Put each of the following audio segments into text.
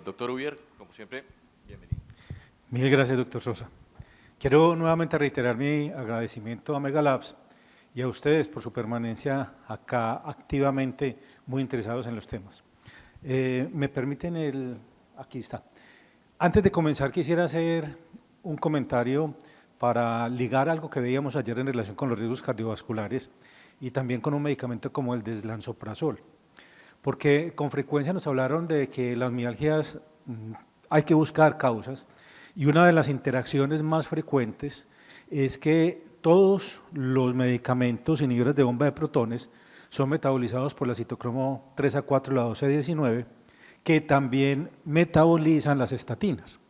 Doctor Ubier, como siempre, bienvenido. Mil gracias, doctor Sosa. Quiero nuevamente reiterar mi agradecimiento a Megalabs y a ustedes por su permanencia acá activamente muy interesados en los temas. ¿Me permiten aquí está. Antes de comenzar quisiera hacer un comentario para ligar algo que veíamos ayer en relación con los riesgos cardiovasculares y también con un medicamento como el deslanzoprazol. Porque con frecuencia nos hablaron de que las mialgias hay que buscar causas y una de las interacciones más frecuentes es que todos los medicamentos inhibidores de bomba de protones son metabolizados por la citocromo 3A4 y la 12A19, que también metabolizan las estatinas.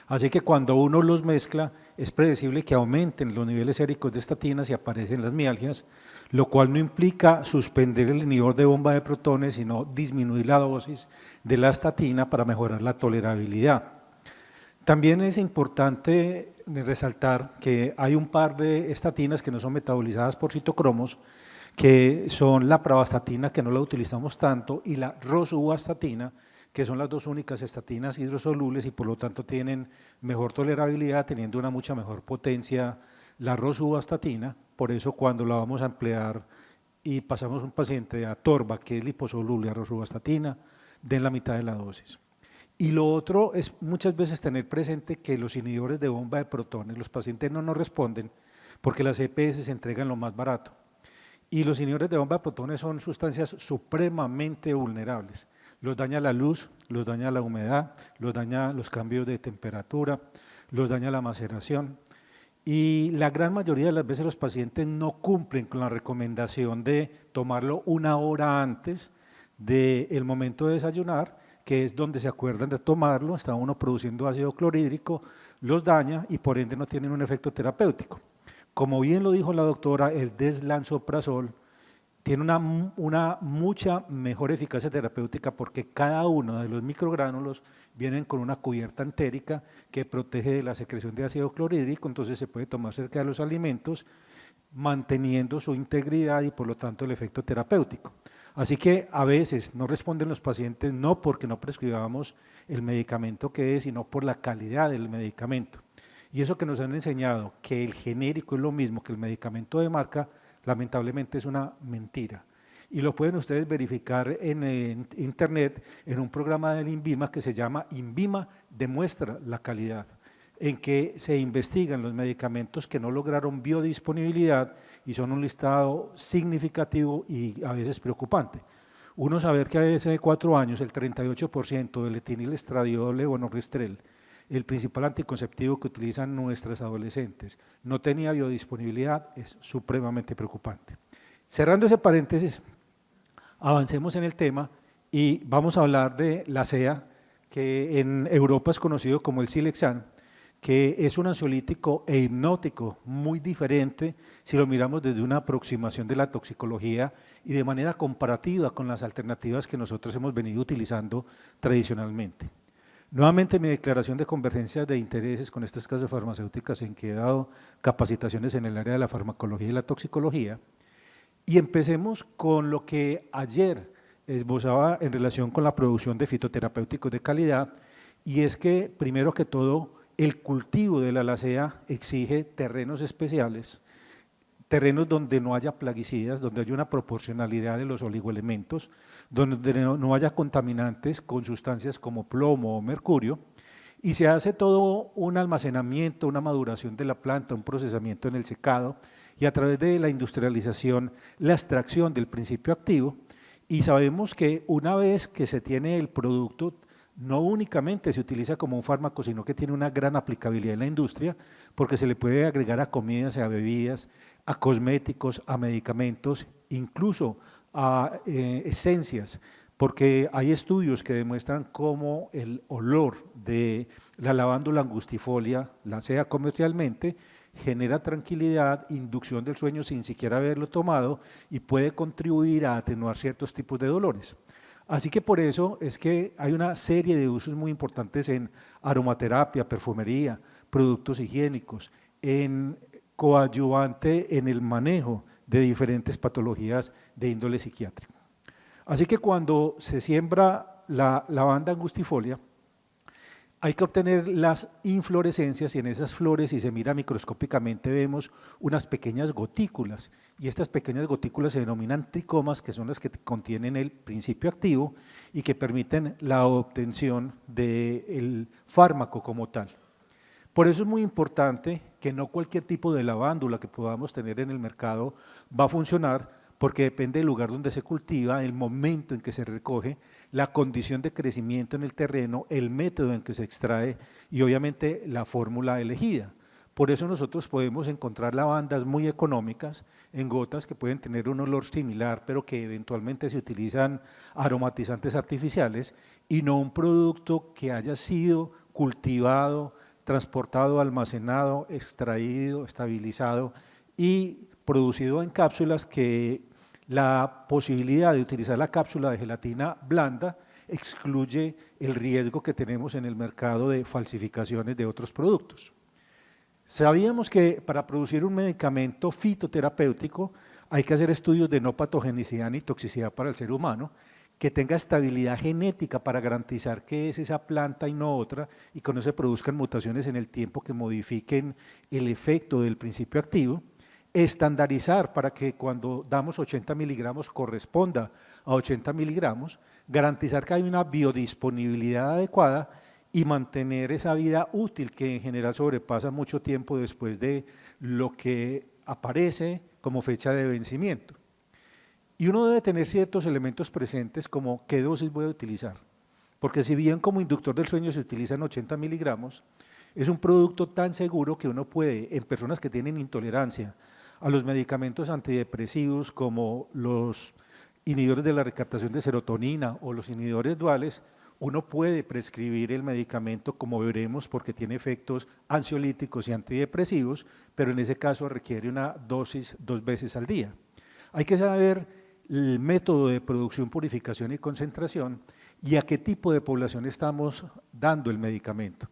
Así que cuando uno los mezcla, es predecible que aumenten los niveles séricos de estatinas y aparecen las mialgias, lo cual no implica suspender el inhibidor de bomba de protones, sino disminuir la dosis de la estatina para mejorar la tolerabilidad. También es importante resaltar que hay un par de estatinas que no son metabolizadas por citocromos, que son la pravastatina, que no la utilizamos tanto, y la rosuvastatina, que son las dos únicas estatinas hidrosolubles y por lo tanto tienen mejor tolerabilidad, teniendo una mucha mejor potencia la rosuvastatina. Por eso cuando la vamos a emplear y pasamos un paciente de atorva, que es liposoluble, a rosuvastatina, den la mitad de la dosis. Y lo otro es muchas veces tener presente que los inhibidores de bomba de protones, los pacientes no nos responden porque las EPS se entregan lo más barato. Y los inhibidores de bomba de protones son sustancias supremamente vulnerables. Los daña la luz, los daña la humedad, los daña los cambios de temperatura, los daña la maceración. Y la gran mayoría de las veces los pacientes no cumplen con la recomendación de tomarlo una hora antes del momento de desayunar, que es donde se acuerdan de tomarlo, está uno produciendo ácido clorhídrico, los daña y por ende no tienen un efecto terapéutico. Como bien lo dijo la doctora, el deslanzoprazol tiene una mucha mejor eficacia terapéutica porque cada uno de los microgránulos vienen con una cubierta entérica que protege de la secreción de ácido clorhídrico, entonces se puede tomar cerca de los alimentos manteniendo su integridad y por lo tanto el efecto terapéutico. Así que a veces no responden los pacientes no porque no prescribamos el medicamento que es, sino por la calidad del medicamento. Y eso que nos han enseñado, que el genérico es lo mismo que el medicamento de marca, lamentablemente es una mentira. Y lo pueden ustedes verificar en internet, en un programa del INVIMA que se llama INVIMA Demuestra la Calidad, en que se investigan los medicamentos que no lograron biodisponibilidad y son un listado significativo y a veces preocupante. Uno saber que hace 4 años el 38% del etinilestradiol o norristrel, el principal anticonceptivo que utilizan nuestras adolescentes, no tenía biodisponibilidad, es supremamente preocupante. Cerrando ese paréntesis, avancemos en el tema y vamos a hablar de la CEA, que en Europa es conocido como el Silexan, que es un ansiolítico e hipnótico muy diferente si lo miramos desde una aproximación de la toxicología y de manera comparativa con las alternativas que nosotros hemos venido utilizando tradicionalmente. Nuevamente mi declaración de convergencia de intereses con estas casas farmacéuticas en que he dado capacitaciones en el área de la farmacología y la toxicología, y empecemos con lo que ayer esbozaba en relación con la producción de fitoterapéuticos de calidad, y es que primero que todo el cultivo de la alacea exige terrenos especiales, terrenos donde no haya plaguicidas, donde haya una proporcionalidad de los oligoelementos, donde no haya contaminantes con sustancias como plomo o mercurio, y se hace todo un almacenamiento, una maduración de la planta, un procesamiento en el secado, y a través de la industrialización, la extracción del principio activo, y sabemos que una vez que se tiene el producto, no únicamente se utiliza como un fármaco, sino que tiene una gran aplicabilidad en la industria, porque se le puede agregar a comidas, a bebidas, a cosméticos, a medicamentos, incluso a esencias, porque hay estudios que demuestran cómo el olor de la lavándula angustifolia, la sea comercialmente, genera tranquilidad, inducción del sueño sin siquiera haberlo tomado y puede contribuir a atenuar ciertos tipos de dolores. Así que por eso es que hay una serie de usos muy importantes en aromaterapia, perfumería, productos higiénicos, en coadyuvante en el manejo de diferentes patologías de índole psiquiátrico. Así que cuando se siembra la lavanda angustifolia, Hay que obtener las inflorescencias y en esas flores, si se mira microscópicamente, vemos unas pequeñas gotículas y estas pequeñas gotículas se denominan tricomas, que son las que contienen el principio activo y que permiten la obtención del fármaco como tal. Por eso es muy importante que no cualquier tipo de lavándula que podamos tener en el mercado va a funcionar, porque depende del lugar donde se cultiva, el momento en que se recoge, la condición de crecimiento en el terreno, el método en que se extrae y obviamente la fórmula elegida. Por eso nosotros podemos encontrar lavandas muy económicas en gotas que pueden tener un olor similar, pero que eventualmente se utilizan aromatizantes artificiales y no un producto que haya sido cultivado, transportado, almacenado, extraído, estabilizado y producido en cápsulas que la posibilidad de utilizar la cápsula de gelatina blanda excluye el riesgo que tenemos en el mercado de falsificaciones de otros productos. Sabíamos que para producir un medicamento fitoterapéutico hay que hacer estudios de no patogenicidad ni toxicidad para el ser humano, que tenga estabilidad genética para garantizar que es esa planta y no otra, y que no se produzcan mutaciones en el tiempo que modifiquen el efecto del principio activo, estandarizar para que cuando damos 80 miligramos corresponda a 80 miligramos, garantizar que hay una biodisponibilidad adecuada y mantener esa vida útil que en general sobrepasa mucho tiempo después de lo que aparece como fecha de vencimiento. Y uno debe tener ciertos elementos presentes como qué dosis voy a utilizar, porque si bien como inductor del sueño se utilizan 80 miligramos, es un producto tan seguro que uno puede, en personas que tienen intolerancia a los medicamentos antidepresivos como los inhibidores de la recaptación de serotonina o los inhibidores duales, uno puede prescribir el medicamento como veremos porque tiene efectos ansiolíticos y antidepresivos, pero en ese caso requiere una dosis 2 veces al día. Hay que saber el método de producción, purificación y concentración y a qué tipo de población estamos dando el medicamento.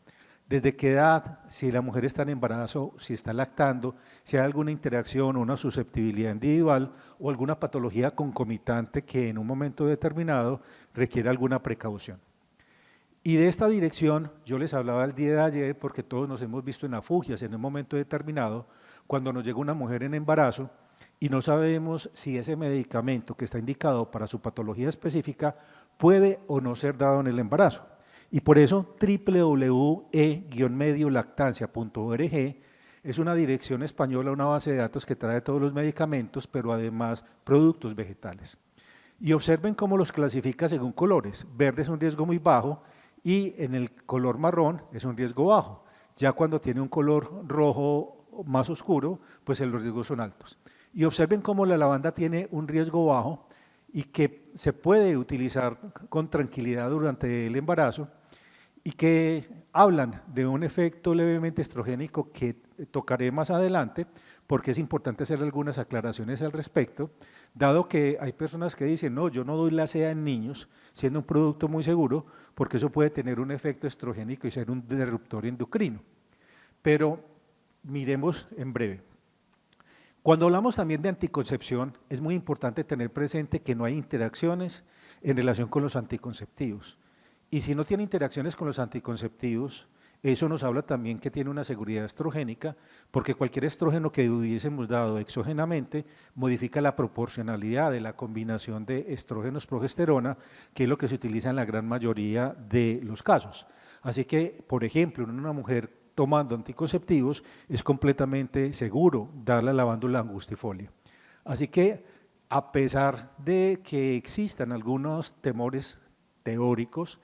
Desde qué edad, si la mujer está en embarazo, si está lactando, si hay alguna interacción o una susceptibilidad individual o alguna patología concomitante que en un momento determinado requiere alguna precaución. Y de esta dirección yo les hablaba el día de ayer porque todos nos hemos visto en afugias en un momento determinado cuando nos llega una mujer en embarazo y no sabemos si ese medicamento que está indicado para su patología específica puede o no ser dado en el embarazo. Y por eso www.e-mediolactancia.org es una dirección española, una base de datos que trae todos los medicamentos, pero además productos vegetales. Y observen cómo los clasifica según colores. Verde es un riesgo muy bajo y en el color marrón es un riesgo bajo. Ya cuando tiene un color rojo más oscuro, pues los riesgos son altos. Y observen cómo la lavanda tiene un riesgo bajo y que se puede utilizar con tranquilidad durante el embarazo y que hablan de un efecto levemente estrogénico que tocaré más adelante porque es importante hacer algunas aclaraciones al respecto, dado que hay personas que dicen, no, yo no doy la SEA en niños, siendo un producto muy seguro, porque eso puede tener un efecto estrogénico y ser un disruptor endocrino. Pero miremos en breve. Cuando hablamos también de anticoncepción, es muy importante tener presente que no hay interacciones en relación con los anticonceptivos. Y si no tiene interacciones con los anticonceptivos, eso nos habla también que tiene una seguridad estrogénica, porque cualquier estrógeno que hubiésemos dado exógenamente modifica la proporcionalidad de la combinación de estrógenos-progesterona, que es lo que se utiliza en la gran mayoría de los casos. Así que, por ejemplo, en una mujer tomando anticonceptivos es completamente seguro dar la lavándula angustifolia. Así que, a pesar de que existan algunos temores teóricos,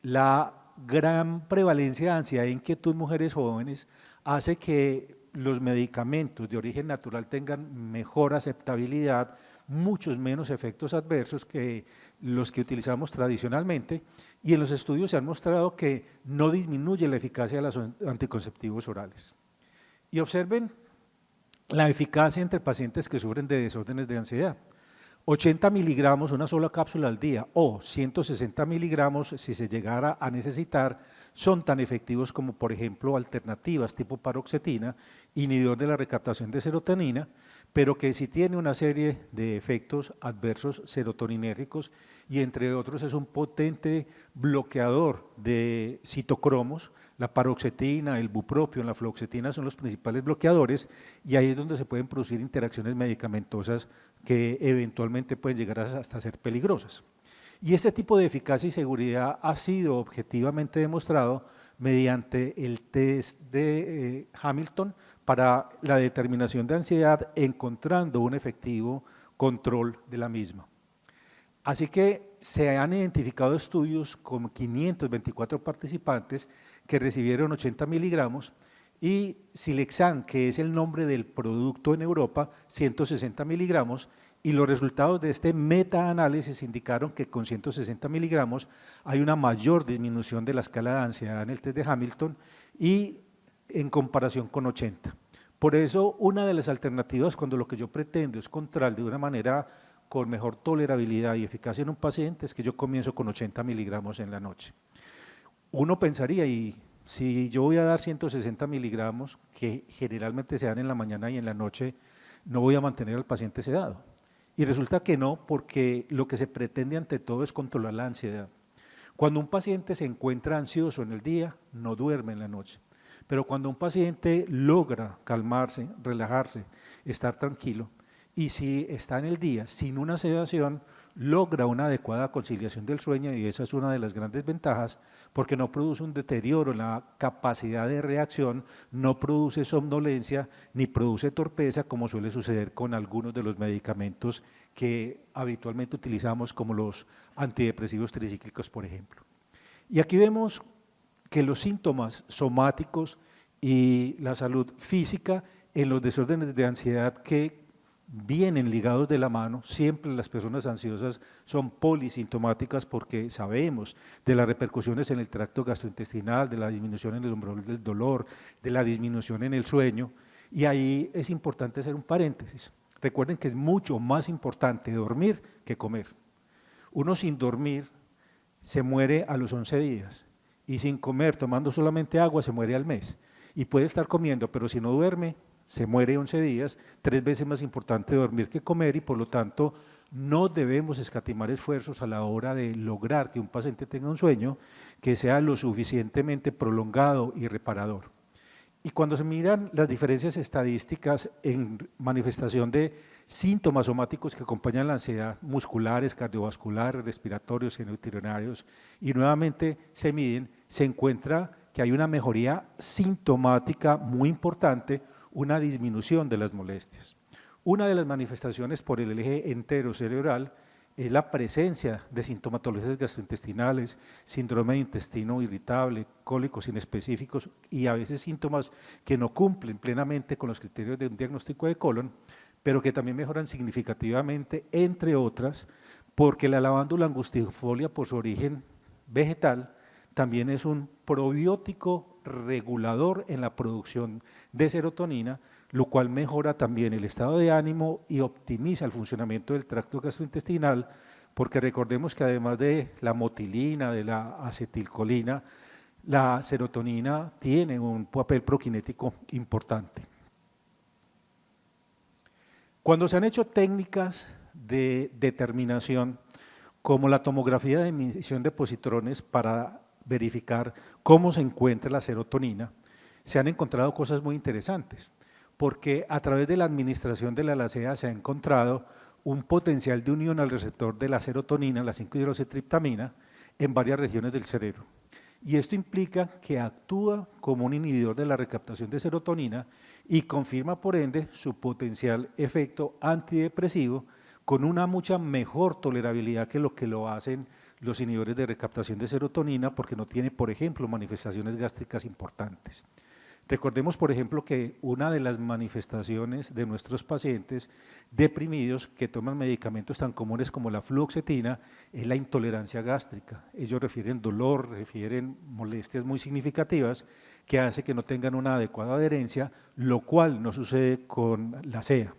la gran prevalencia de ansiedad e inquietud en mujeres jóvenes hace que los medicamentos de origen natural tengan mejor aceptabilidad, muchos menos efectos adversos que los que utilizamos tradicionalmente, y en los estudios se han mostrado que no disminuye la eficacia de los anticonceptivos orales. Y observen la eficacia entre pacientes que sufren de desórdenes de ansiedad. 80 miligramos, una sola cápsula al día, o 160 miligramos si se llegara a necesitar, son tan efectivos como, por ejemplo, alternativas tipo paroxetina, inhibidor de la recaptación de serotonina, pero que sí tiene una serie de efectos adversos serotoninérgicos y entre otros es un potente bloqueador de citocromos. La paroxetina, el bupropión, la fluoxetina son los principales bloqueadores y ahí es donde se pueden producir interacciones medicamentosas que eventualmente pueden llegar hasta ser peligrosas. Y este tipo de eficacia y seguridad ha sido objetivamente demostrado mediante el test de Hamilton para la determinación de ansiedad, encontrando un efectivo control de la misma. Así que se han identificado estudios con 524 participantes que recibieron 80 miligramos y Silexan, que es el nombre del producto en Europa, 160 miligramos, y los resultados de este metaanálisis indicaron que con 160 miligramos hay una mayor disminución de la escala de ansiedad en el test de Hamilton y en comparación con 80. Por eso, una de las alternativas cuando lo que yo pretendo es controlar de una manera con mejor tolerabilidad y eficacia en un paciente es que yo comienzo con 80 miligramos en la noche. Uno pensaría, y si yo voy a dar 160 miligramos, que generalmente se dan en la mañana y en la noche, no voy a mantener al paciente sedado. Y resulta que no, porque lo que se pretende ante todo es controlar la ansiedad. Cuando un paciente se encuentra ansioso en el día, no duerme en la noche. Pero cuando un paciente logra calmarse, relajarse, estar tranquilo, y si está en el día sin una sedación, logra una adecuada conciliación del sueño y esa es una de las grandes ventajas porque no produce un deterioro en la capacidad de reacción, no produce somnolencia ni produce torpeza como suele suceder con algunos de los medicamentos que habitualmente utilizamos como los antidepresivos tricíclicos, por ejemplo. Y aquí vemos que los síntomas somáticos y la salud física en los desórdenes de ansiedad que vienen ligados de la mano, siempre las personas ansiosas son polisintomáticas porque sabemos de las repercusiones en el tracto gastrointestinal, de la disminución en el umbral del dolor, de la disminución en el sueño, y ahí es importante hacer un paréntesis. Recuerden que es mucho más importante dormir que comer. Uno sin dormir se muere a los 11 días y sin comer, tomando solamente agua, se muere al mes. Y puede estar comiendo, pero si no duerme, se muere 11 días, 3 veces más importante dormir que comer y por lo tanto no debemos escatimar esfuerzos a la hora de lograr que un paciente tenga un sueño que sea lo suficientemente prolongado y reparador. Y cuando se miran las diferencias estadísticas en manifestación de síntomas somáticos que acompañan la ansiedad, musculares, cardiovasculares, respiratorios, genitourinarios, y nuevamente se miden, se encuentra que hay una mejoría sintomática muy importante, una disminución de las molestias. Una de las manifestaciones por el eje enterocerebral es la presencia de sintomatologías gastrointestinales, síndrome de intestino irritable, cólicos inespecíficos y a veces síntomas que no cumplen plenamente con los criterios de un diagnóstico de colon, pero que también mejoran significativamente, entre otras, porque la lavándula angustifolia por su origen vegetal también es un probiótico regulador en la producción de serotonina, lo cual mejora también el estado de ánimo y optimiza el funcionamiento del tracto gastrointestinal, porque recordemos que además de la motilina, de la acetilcolina, la serotonina tiene un papel prokinético importante. Cuando se han hecho técnicas de determinación, como la tomografía de emisión de positrones para verificar cómo se encuentra la serotonina, se han encontrado cosas muy interesantes, porque a través de la administración de la LASEA se ha encontrado un potencial de unión al receptor de la serotonina, la 5-hidroxitriptamina, en varias regiones del cerebro. Y esto implica que actúa como un inhibidor de la recaptación de serotonina y confirma por ende su potencial efecto antidepresivo con una mucha mejor tolerabilidad que lo hacen los inhibidores de recaptación de serotonina porque no tiene, por ejemplo, manifestaciones gástricas importantes. Recordemos, por ejemplo, que una de las manifestaciones de nuestros pacientes deprimidos que toman medicamentos tan comunes como la fluoxetina es la intolerancia gástrica. Ellos refieren dolor, refieren molestias muy significativas que hace que no tengan una adecuada adherencia, lo cual no sucede con la SEA.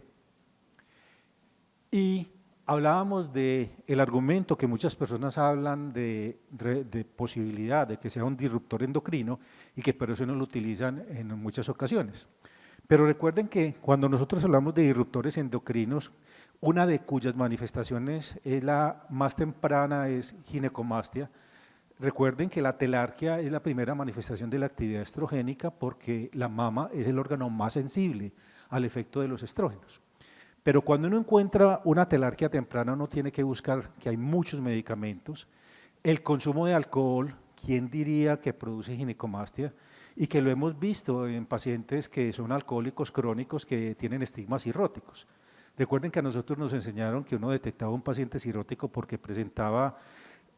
Y hablábamos del argumento que muchas personas hablan de posibilidad de que sea un disruptor endocrino y que por eso no lo utilizan en muchas ocasiones. Pero recuerden que cuando nosotros hablamos de disruptores endocrinos, una de cuyas manifestaciones es la más temprana es ginecomastia. Recuerden que la telarquía es la primera manifestación de la actividad estrogénica porque la mama es el órgano más sensible al efecto de los estrógenos. Pero cuando uno encuentra una telarquía temprana, uno tiene que buscar que hay muchos medicamentos. El consumo de alcohol, ¿quién diría que produce ginecomastia? Y que lo hemos visto en pacientes que son alcohólicos crónicos que tienen estigmas cirróticos. Recuerden que a nosotros nos enseñaron que uno detectaba un paciente cirrótico porque presentaba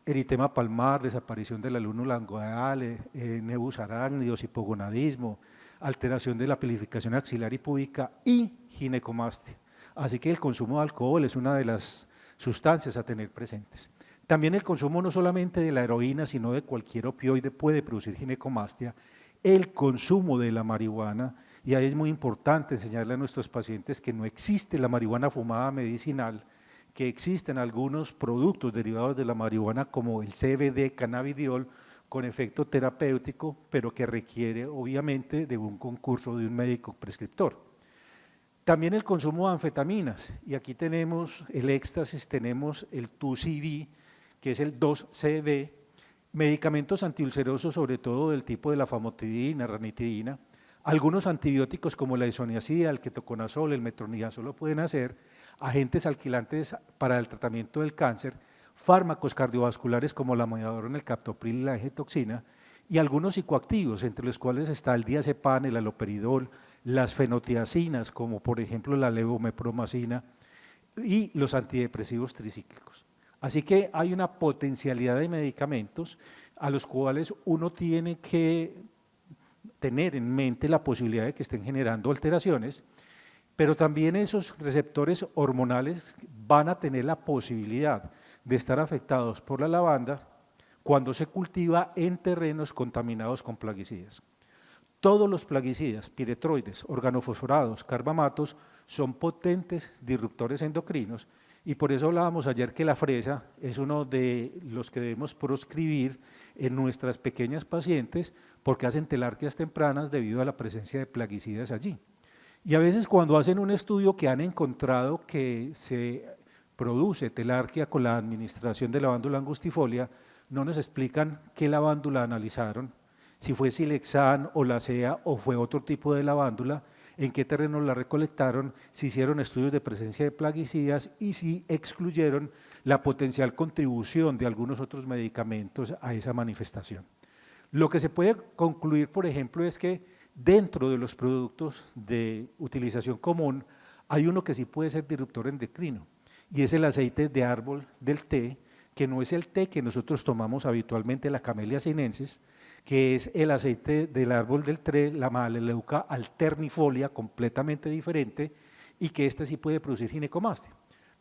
eritema palmar, desaparición del alúnulo langoidal, nebus arácnidos, hipogonadismo, alteración de la pelificación axilar y púbica y ginecomastia. Así que el consumo de alcohol es una de las sustancias a tener presentes. También el consumo no solamente de la heroína, sino de cualquier opioide puede producir ginecomastia. El consumo de la marihuana, y ahí es muy importante enseñarle a nuestros pacientes que no existe la marihuana fumada medicinal, que existen algunos productos derivados de la marihuana como el CBD, cannabidiol, con efecto terapéutico, pero que requiere obviamente de un concurso de un médico prescriptor. También el consumo de anfetaminas, y aquí tenemos el éxtasis, tenemos el 2CB, que es el 2CB, medicamentos antiulcerosos sobre todo del tipo de la famotidina, ranitidina, algunos antibióticos como la isoniazida, el ketoconazol, el metronidazol lo pueden hacer, agentes alquilantes para el tratamiento del cáncer, fármacos cardiovasculares como la amiodarona, el captopril y la egetoxina, y algunos psicoactivos, entre los cuales está el diazepam, el haloperidol, las fenotiacinas, como por ejemplo la levomepromacina, y los antidepresivos tricíclicos. Así que hay una potencialidad de medicamentos a los cuales uno tiene que tener en mente la posibilidad de que estén generando alteraciones, pero también esos receptores hormonales van a tener la posibilidad de estar afectados por la lavanda cuando se cultiva en terrenos contaminados con plaguicidas. Todos los plaguicidas, piretroides, organofosforados, carbamatos, son potentes disruptores endocrinos y por eso hablábamos ayer que la fresa es uno de los que debemos proscribir en nuestras pequeñas pacientes porque hacen telarquias tempranas debido a la presencia de plaguicidas allí. Y a veces cuando hacen un estudio que han encontrado que se produce telarquía con la administración de la lándula angustifolia, no nos explican qué lavándula analizaron, si fue Silexan o la CEA o fue otro tipo de lavándula, en qué terreno la recolectaron, si hicieron estudios de presencia de plaguicidas y si excluyeron la potencial contribución de algunos otros medicamentos a esa manifestación. Lo que se puede concluir, por ejemplo, es que dentro de los productos de utilización común hay uno que sí puede ser disruptor endocrino y es el aceite de árbol del té, que no es el té que nosotros tomamos habitualmente, la Camellia sinensis, que es el aceite del árbol del té, la Melaleuca alternifolia, completamente diferente, y que este sí puede producir ginecomastia.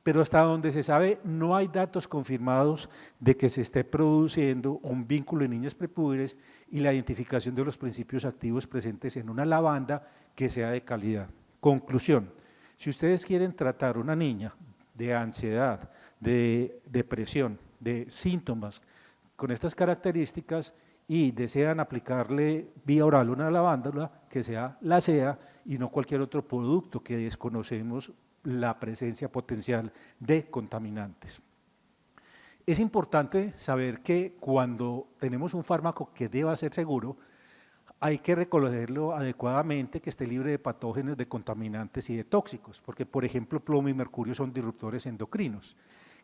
Pero hasta donde se sabe no hay datos confirmados de que se esté produciendo un vínculo en niñas prepúberes y la identificación de los principios activos presentes en una lavanda que sea de calidad. Conclusión, si ustedes quieren tratar a una niña de ansiedad, de depresión, de síntomas con estas características y desean aplicarle vía oral una lavándula, que sea la CEA y no cualquier otro producto que desconocemos la presencia potencial de contaminantes. Es importante saber que cuando tenemos un fármaco que deba ser seguro, hay que reconocerlo adecuadamente, que esté libre de patógenos, de contaminantes y de tóxicos, porque por ejemplo plomo y mercurio son disruptores endocrinos.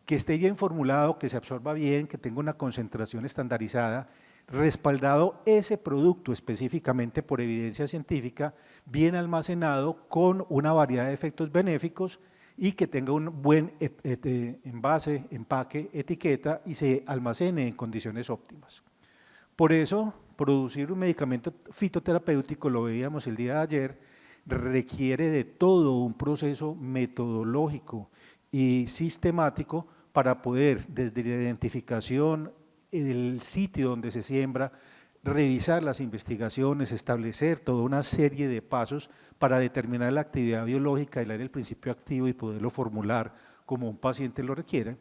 Que esté bien formulado, que se absorba bien, que tenga una concentración estandarizada, respaldado ese producto específicamente por evidencia científica, bien almacenado con una variedad de efectos benéficos y que tenga un buen envase, empaque, etiqueta y se almacene en condiciones óptimas. Por eso, producir un medicamento fitoterapéutico, lo veíamos el día de ayer, requiere de todo un proceso metodológico y sistemático para poder, desde la identificación, el sitio donde se siembra, revisar las investigaciones, establecer toda una serie de pasos para determinar la actividad biológica, el principio activo y poderlo formular como un paciente lo requiere,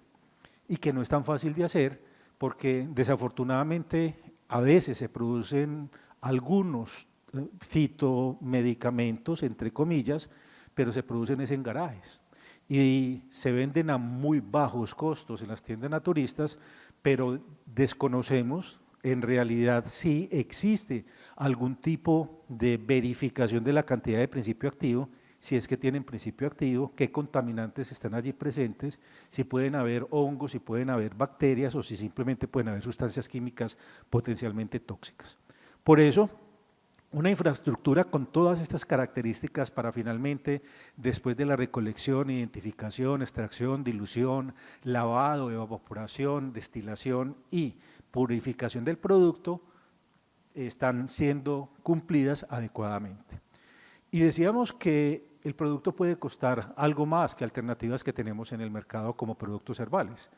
y que no es tan fácil de hacer porque desafortunadamente a veces se producen algunos fitomedicamentos, entre comillas, pero se producen es en garajes y se venden a muy bajos costos en las tiendas naturistas, pero desconocemos en realidad si existe algún tipo de verificación de la cantidad de principio activo, si es que tienen principio activo, qué contaminantes están allí presentes, si pueden haber hongos, si pueden haber bacterias o si simplemente pueden haber sustancias químicas potencialmente tóxicas. Por eso, una infraestructura con todas estas características para finalmente, después de la recolección, identificación, extracción, dilución, lavado, evaporación, destilación y purificación del producto, están siendo cumplidas adecuadamente. Y decíamos que el producto puede costar algo más que alternativas que tenemos en el mercado como productos herbales.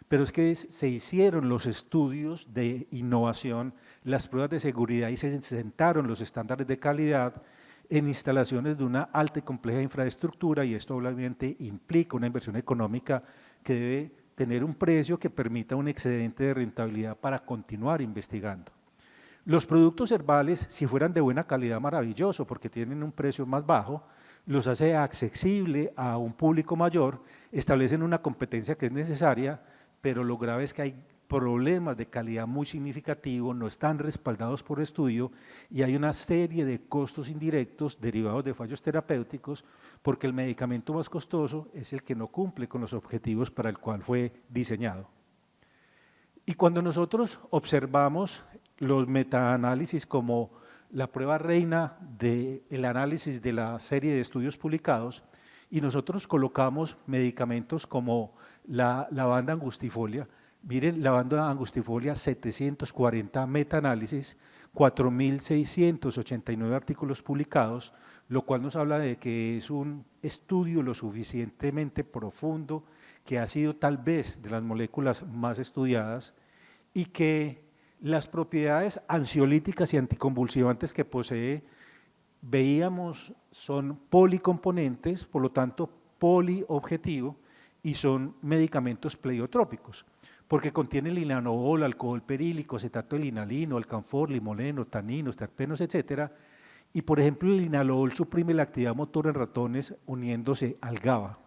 Pero es que se hicieron los estudios de innovación, las pruebas de seguridad y se sentaron los estándares de calidad en instalaciones de una alta y compleja infraestructura y esto obviamente implica una inversión económica que debe tener un precio que permita un excedente de rentabilidad para continuar investigando. Los productos herbales, si fueran de buena calidad, maravilloso, porque tienen un precio más bajo, los hace accesible a un público mayor, establecen una competencia que es necesaria, pero lo grave es que hay problemas de calidad muy significativos, no están respaldados por estudio y hay una serie de costos indirectos derivados de fallos terapéuticos porque el medicamento más costoso es el que no cumple con los objetivos para el cual fue diseñado. Y cuando nosotros observamos los metaanálisis como la prueba reina del análisis de la serie de estudios publicados y nosotros colocamos medicamentos como la lavanda angustifolia, miren, lavanda angustifolia 740 metaanálisis, 4.689 artículos publicados, lo cual nos habla de que es un estudio lo suficientemente profundo, que ha sido tal vez de las moléculas más estudiadas y que las propiedades ansiolíticas y anticonvulsivantes que posee, veíamos, son policomponentes, por lo tanto poliobjetivo, y son medicamentos pleiotrópicos, porque contienen linanol, alcohol perílico, acetato de linalino, alcanfor, limoneno, taninos, terpenos, etcétera. Y por ejemplo el linalol suprime la actividad motora en ratones uniéndose al GABA.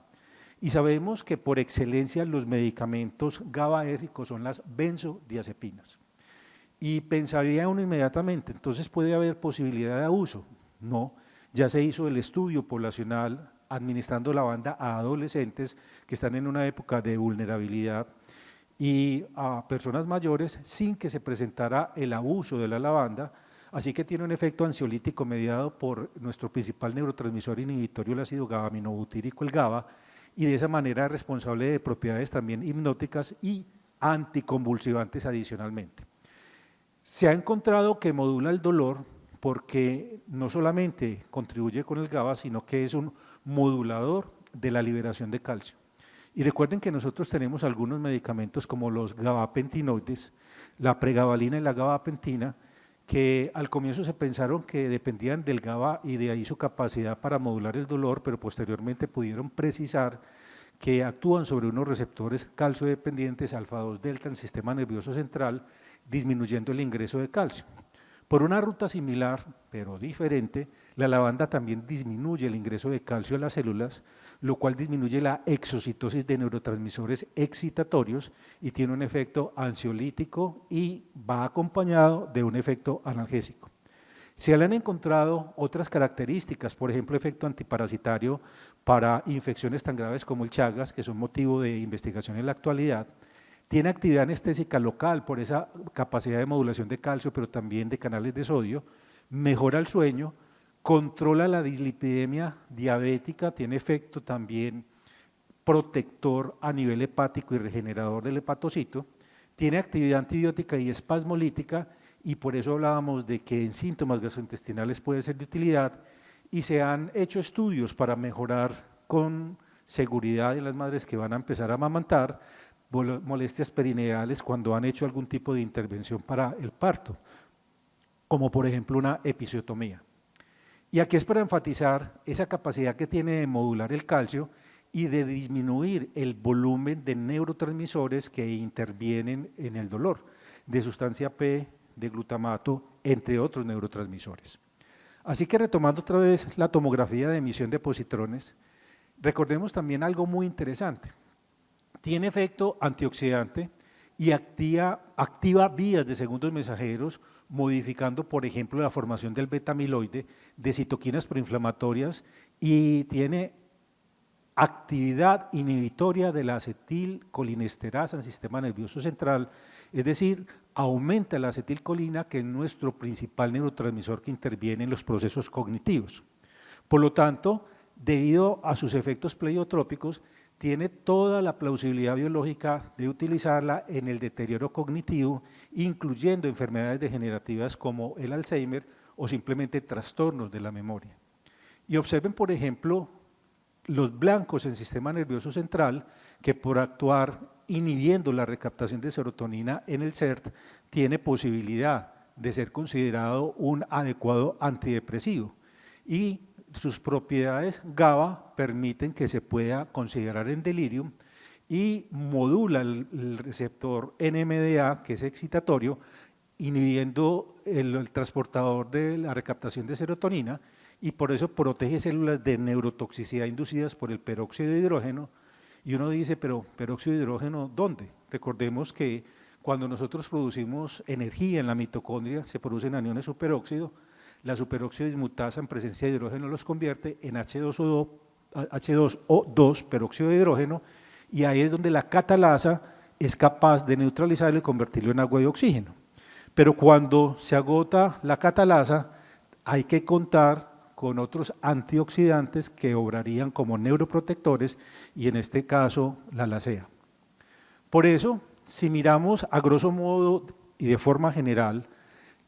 Y sabemos que por excelencia los medicamentos GABAérgicos son las benzodiazepinas. Y pensaría uno inmediatamente, entonces puede haber posibilidad de abuso. No, ya se hizo el estudio poblacional administrando lavanda a adolescentes que están en una época de vulnerabilidad y a personas mayores sin que se presentara el abuso de la lavanda, así que tiene un efecto ansiolítico mediado por nuestro principal neurotransmisor inhibitorio, el ácido GABA-aminobutírico, el GABA, y de esa manera es responsable de propiedades también hipnóticas y anticonvulsivantes adicionalmente. Se ha encontrado que modula el dolor porque no solamente contribuye con el GABA, sino que es un modulador de la liberación de calcio. Y recuerden que nosotros tenemos algunos medicamentos como los gabapentinoides, la pregabalina y la gabapentina, que al comienzo se pensaron que dependían del GABA y de ahí su capacidad para modular el dolor, pero posteriormente pudieron precisar que actúan sobre unos receptores calcio-dependientes alfa-2 delta en el sistema nervioso central, disminuyendo el ingreso de calcio. Por una ruta similar, pero diferente, la lavanda también disminuye el ingreso de calcio a las células, lo cual disminuye la exocitosis de neurotransmisores excitatorios y tiene un efecto ansiolítico y va acompañado de un efecto analgésico. Se le han encontrado otras características, por ejemplo, efecto antiparasitario para infecciones tan graves como el Chagas, que son motivo de investigación en la actualidad. Tiene actividad anestésica local por esa capacidad de modulación de calcio, pero también de canales de sodio, mejora el sueño, controla la dislipidemia diabética, tiene efecto también protector a nivel hepático y regenerador del hepatocito, tiene actividad antibiótica y espasmolítica y por eso hablábamos de que en síntomas gastrointestinales puede ser de utilidad y se han hecho estudios para mejorar con seguridad en las madres que van a empezar a amamantar molestias perineales cuando han hecho algún tipo de intervención para el parto, como por ejemplo una episiotomía. Y aquí es para enfatizar esa capacidad que tiene de modular el calcio y de disminuir el volumen de neurotransmisores que intervienen en el dolor, de sustancia P, de glutamato, entre otros neurotransmisores. Así que retomando otra vez la tomografía de emisión de positrones, recordemos también algo muy interesante. Tiene efecto antioxidante y activa vías de segundos mensajeros, modificando, por ejemplo, la formación del beta-amiloide, de citoquinas proinflamatorias, y tiene actividad inhibitoria de la acetilcolinesterasa en el sistema nervioso central, es decir, aumenta la acetilcolina, que es nuestro principal neurotransmisor que interviene en los procesos cognitivos. Por lo tanto, debido a sus efectos pleiotrópicos, tiene toda la plausibilidad biológica de utilizarla en el deterioro cognitivo, incluyendo enfermedades degenerativas como el Alzheimer o simplemente trastornos de la memoria. Y observen, por ejemplo, los blancos en el sistema nervioso central, que por actuar inhibiendo la recaptación de serotonina en el CERT, tiene posibilidad de ser considerado un adecuado antidepresivo, y sus propiedades GABA permiten que se pueda considerar en delirium, y modula el receptor NMDA, que es excitatorio, inhibiendo el transportador de la recaptación de serotonina, y por eso protege células de neurotoxicidad inducidas por el peróxido de hidrógeno. Y uno dice, pero ¿peróxido de hidrógeno dónde? Recordemos que cuando nosotros producimos energía en la mitocondria, se producen aniones superóxido, la superóxido dismutasa en presencia de hidrógeno los convierte en H2O2, peróxido de hidrógeno, y ahí es donde la catalasa es capaz de neutralizarlo y convertirlo en agua y oxígeno. Pero cuando se agota la catalasa, hay que contar con otros antioxidantes que obrarían como neuroprotectores, y en este caso la LASEA. Por eso, si miramos a grosso modo y de forma general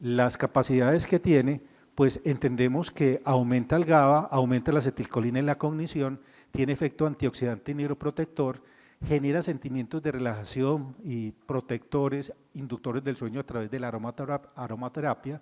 las capacidades que tiene, pues entendemos que aumenta el GABA, aumenta la acetilcolina en la cognición, tiene efecto antioxidante y neuroprotector, genera sentimientos de relajación y protectores, inductores del sueño a través de la aromaterapia,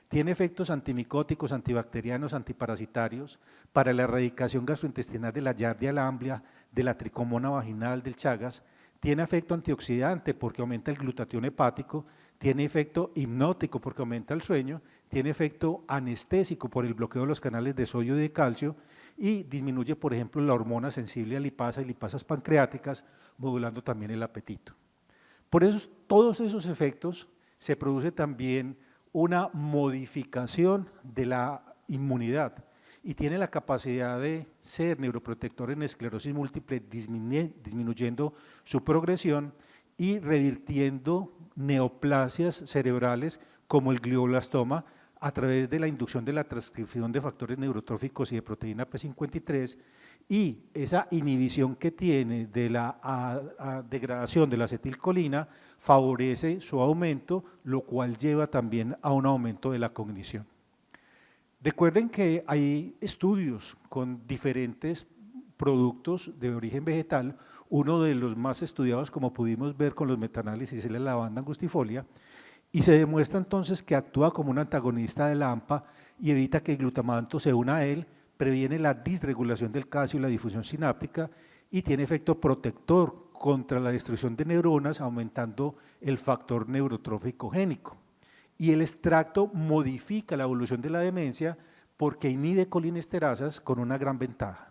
tiene efectos antimicóticos, antibacterianos, antiparasitarios, para la erradicación gastrointestinal de la Giardia lamblia, de la tricomona vaginal, del Chagas, tiene efecto antioxidante porque aumenta el glutatión hepático, tiene efecto hipnótico porque aumenta el sueño, tiene efecto anestésico por el bloqueo de los canales de sodio y de calcio, y disminuye, por ejemplo, la hormona sensible a lipasa y lipasas pancreáticas, modulando también el apetito. Por eso, todos esos efectos se produce también una modificación de la inmunidad, y tiene la capacidad de ser neuroprotector en esclerosis múltiple, disminuyendo su progresión y revirtiendo neoplasias cerebrales como el glioblastoma a través de la inducción de la transcripción de factores neurotróficos y de proteína P53, y esa inhibición que tiene de la degradación de la acetilcolina favorece su aumento, lo cual lleva también a un aumento de la cognición. Recuerden que hay estudios con diferentes productos de origen vegetal. Uno de los más estudiados, como pudimos ver con los metaanálisis, es la lavanda angustifolia, y se demuestra entonces que actúa como un antagonista de la AMPA y evita que el glutamato se una a él, previene la disregulación del calcio y la difusión sináptica, y tiene efecto protector contra la destrucción de neuronas, aumentando el factor neurotrófico génico. Y el extracto modifica la evolución de la demencia porque inhibe colinesterasas con una gran ventaja.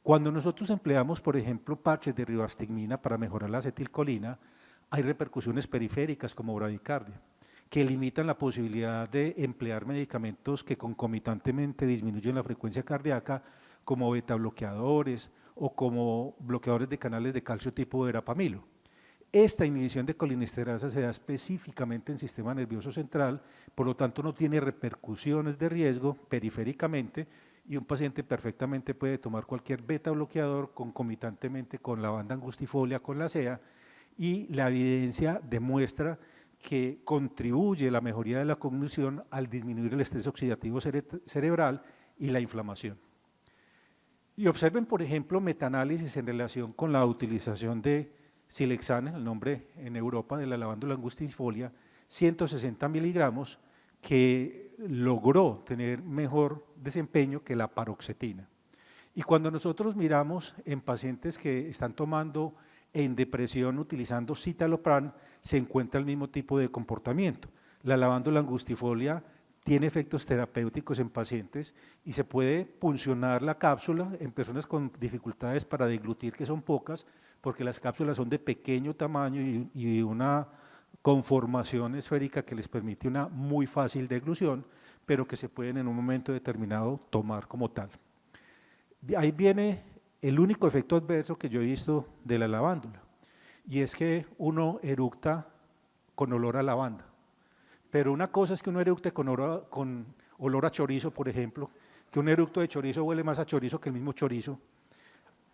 Cuando nosotros empleamos, por ejemplo, parches de ribastigmina para mejorar la acetilcolina, hay repercusiones periféricas como bradicardia, que limitan la posibilidad de emplear medicamentos que concomitantemente disminuyen la frecuencia cardíaca, como beta bloqueadores o como bloqueadores de canales de calcio tipo verapamilo. Esta inhibición de colinesterasa se da específicamente en el sistema nervioso central, por lo tanto no tiene repercusiones de riesgo periféricamente, y un paciente perfectamente puede tomar cualquier beta bloqueador concomitantemente con lavanda angustifolia, con la LASEA, y la evidencia demuestra que contribuye a la mejoría de la cognición al disminuir el estrés oxidativo cerebral y la inflamación. Y observen, por ejemplo, metaanálisis en relación con la utilización de Silexane, el nombre en Europa de la lavanda angustifolia, 160 miligramos, que logró tener mejor desempeño que la paroxetina. Y cuando nosotros miramos en pacientes que están tomando en depresión utilizando citalopram, se encuentra el mismo tipo de comportamiento. La lavanda angustifolia tiene efectos terapéuticos en pacientes y se puede puncionar la cápsula en personas con dificultades para deglutir, que son pocas, porque las cápsulas son de pequeño tamaño y una conformación esférica que les permite una muy fácil deglución, pero que se pueden en un momento determinado tomar como tal. Ahí viene el único efecto adverso que yo he visto de la lavándula, y es que uno eructa con olor a lavanda. Pero una cosa es que uno eructe con olor a chorizo, por ejemplo, que un eructo de chorizo huele más a chorizo que el mismo chorizo,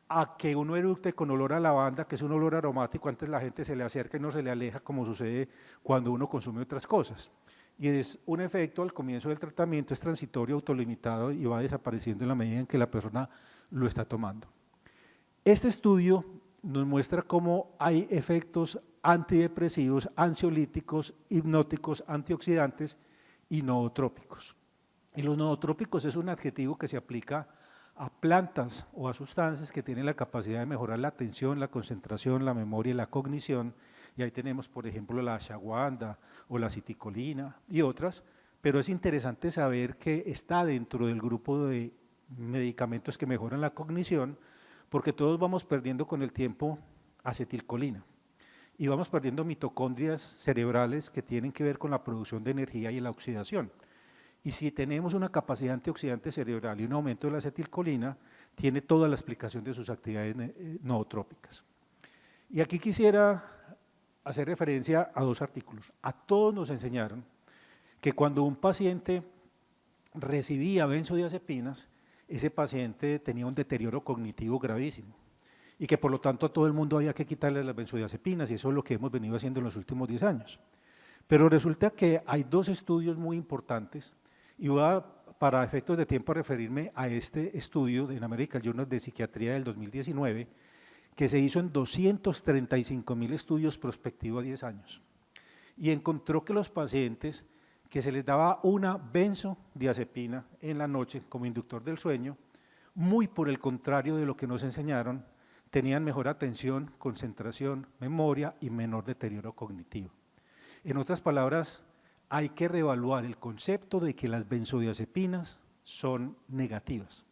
a que uno eructe con olor a lavanda, que es un olor aromático, antes la gente se le acerca y no se le aleja, como sucede cuando uno consume otras cosas. Y es un efecto al comienzo del tratamiento, es transitorio, autolimitado y va desapareciendo en la medida en que la persona lo está tomando. Este estudio nos muestra cómo hay efectos antidepresivos, ansiolíticos, hipnóticos, antioxidantes y nootrópicos. Y los nootrópicos es un adjetivo que se aplica a plantas o a sustancias que tienen la capacidad de mejorar la atención, la concentración, la memoria y la cognición. Y ahí tenemos, por ejemplo, la ashwagandha o la citicolina y otras, pero es interesante saber que está dentro del grupo de medicamentos que mejoran la cognición, porque todos vamos perdiendo con el tiempo acetilcolina y vamos perdiendo mitocondrias cerebrales que tienen que ver con la producción de energía y la oxidación. Y si tenemos una capacidad antioxidante cerebral y un aumento de la acetilcolina, tiene toda la explicación de sus actividades nootrópicas. Y aquí quisiera hacer referencia a dos artículos. A todos nos enseñaron que cuando un paciente recibía benzodiazepinas, ese paciente tenía un deterioro cognitivo gravísimo y que por lo tanto a todo el mundo había que quitarle las benzodiazepinas, y eso es lo que hemos venido haciendo en los últimos 10 años. Pero resulta que hay dos estudios muy importantes, y voy para efectos de tiempo a referirme a este estudio en American Journal de Psiquiatría del 2019, que se hizo en 235.000 estudios prospectivos a 10 años, y encontró que los pacientes que se les daba una benzodiazepina en la noche como inductor del sueño, muy por el contrario de lo que nos enseñaron, tenían mejor atención, concentración, memoria y menor deterioro cognitivo. En otras palabras, hay que reevaluar el concepto de que las benzodiazepinas son negativas.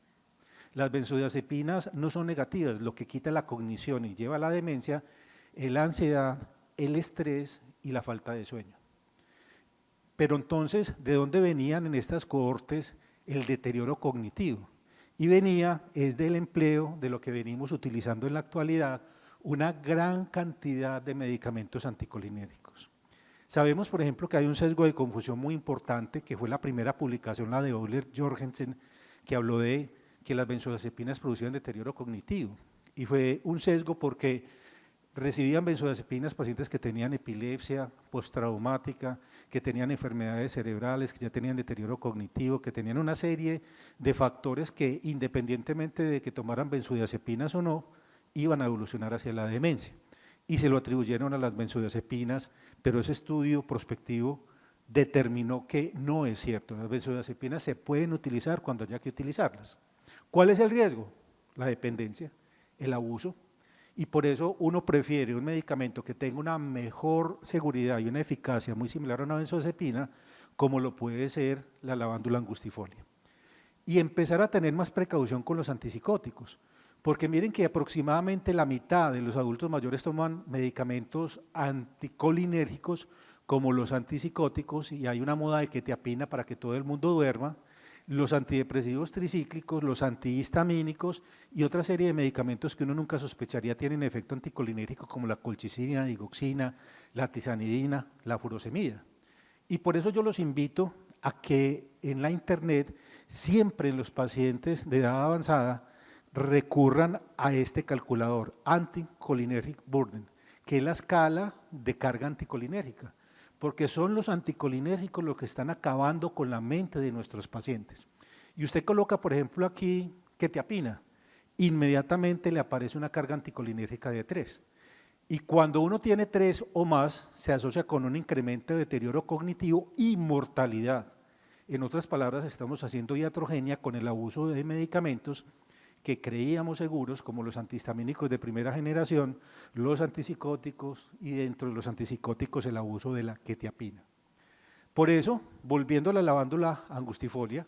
Las benzodiazepinas no son negativas, lo que quita la cognición y lleva a la demencia es la ansiedad, el estrés y la falta de sueño. Pero entonces, ¿de dónde venían en estas cohortes el deterioro cognitivo? Y venía es del empleo de lo que venimos utilizando en la actualidad, una gran cantidad de medicamentos anticolinérgicos. Sabemos, por ejemplo, que hay un sesgo de confusión muy importante, que fue la primera publicación, la de Euler Jorgensen, que habló de que las benzodiazepinas producían deterioro cognitivo. Y fue un sesgo porque recibían benzodiazepinas pacientes que tenían epilepsia postraumática, que tenían enfermedades cerebrales, que ya tenían deterioro cognitivo, que tenían una serie de factores que, independientemente de que tomaran benzodiazepinas o no, iban a evolucionar hacia la demencia. Y se lo atribuyeron a las benzodiazepinas, pero ese estudio prospectivo determinó que no es cierto. Las benzodiazepinas se pueden utilizar cuando haya que utilizarlas. ¿Cuál es el riesgo? La dependencia, el abuso. Y por eso uno prefiere un medicamento que tenga una mejor seguridad y una eficacia muy similar a una benzodiazepina, como lo puede ser la lavándula angustifolia. Y empezar a tener más precaución con los antipsicóticos, porque miren que aproximadamente la mitad de los adultos mayores toman medicamentos anticolinérgicos como los antipsicóticos, y hay una moda de quetiapina para que todo el mundo duerma, los antidepresivos tricíclicos, los antihistamínicos y otra serie de medicamentos que uno nunca sospecharía tienen efecto anticolinérgico, como la colchicina, digoxina, la tizanidina, la furosemida. Y por eso yo los invito a que en la internet, siempre en los pacientes de edad avanzada, recurran a este calculador, Anticholinergic Burden, que es la escala de carga anticolinérgica, porque son los anticolinérgicos los que están acabando con la mente de nuestros pacientes. Y usted coloca, por ejemplo, aquí quetiapina, inmediatamente le aparece una carga anticolinérgica de 3. Y cuando uno tiene 3 o más, se asocia con un incremento de deterioro cognitivo y mortalidad. En otras palabras, estamos haciendo iatrogenia con el abuso de medicamentos que creíamos seguros, como los antihistamínicos de primera generación, los antipsicóticos y dentro de los antipsicóticos el abuso de la quetiapina. Por eso, volviendo a la lavándula angustifolia,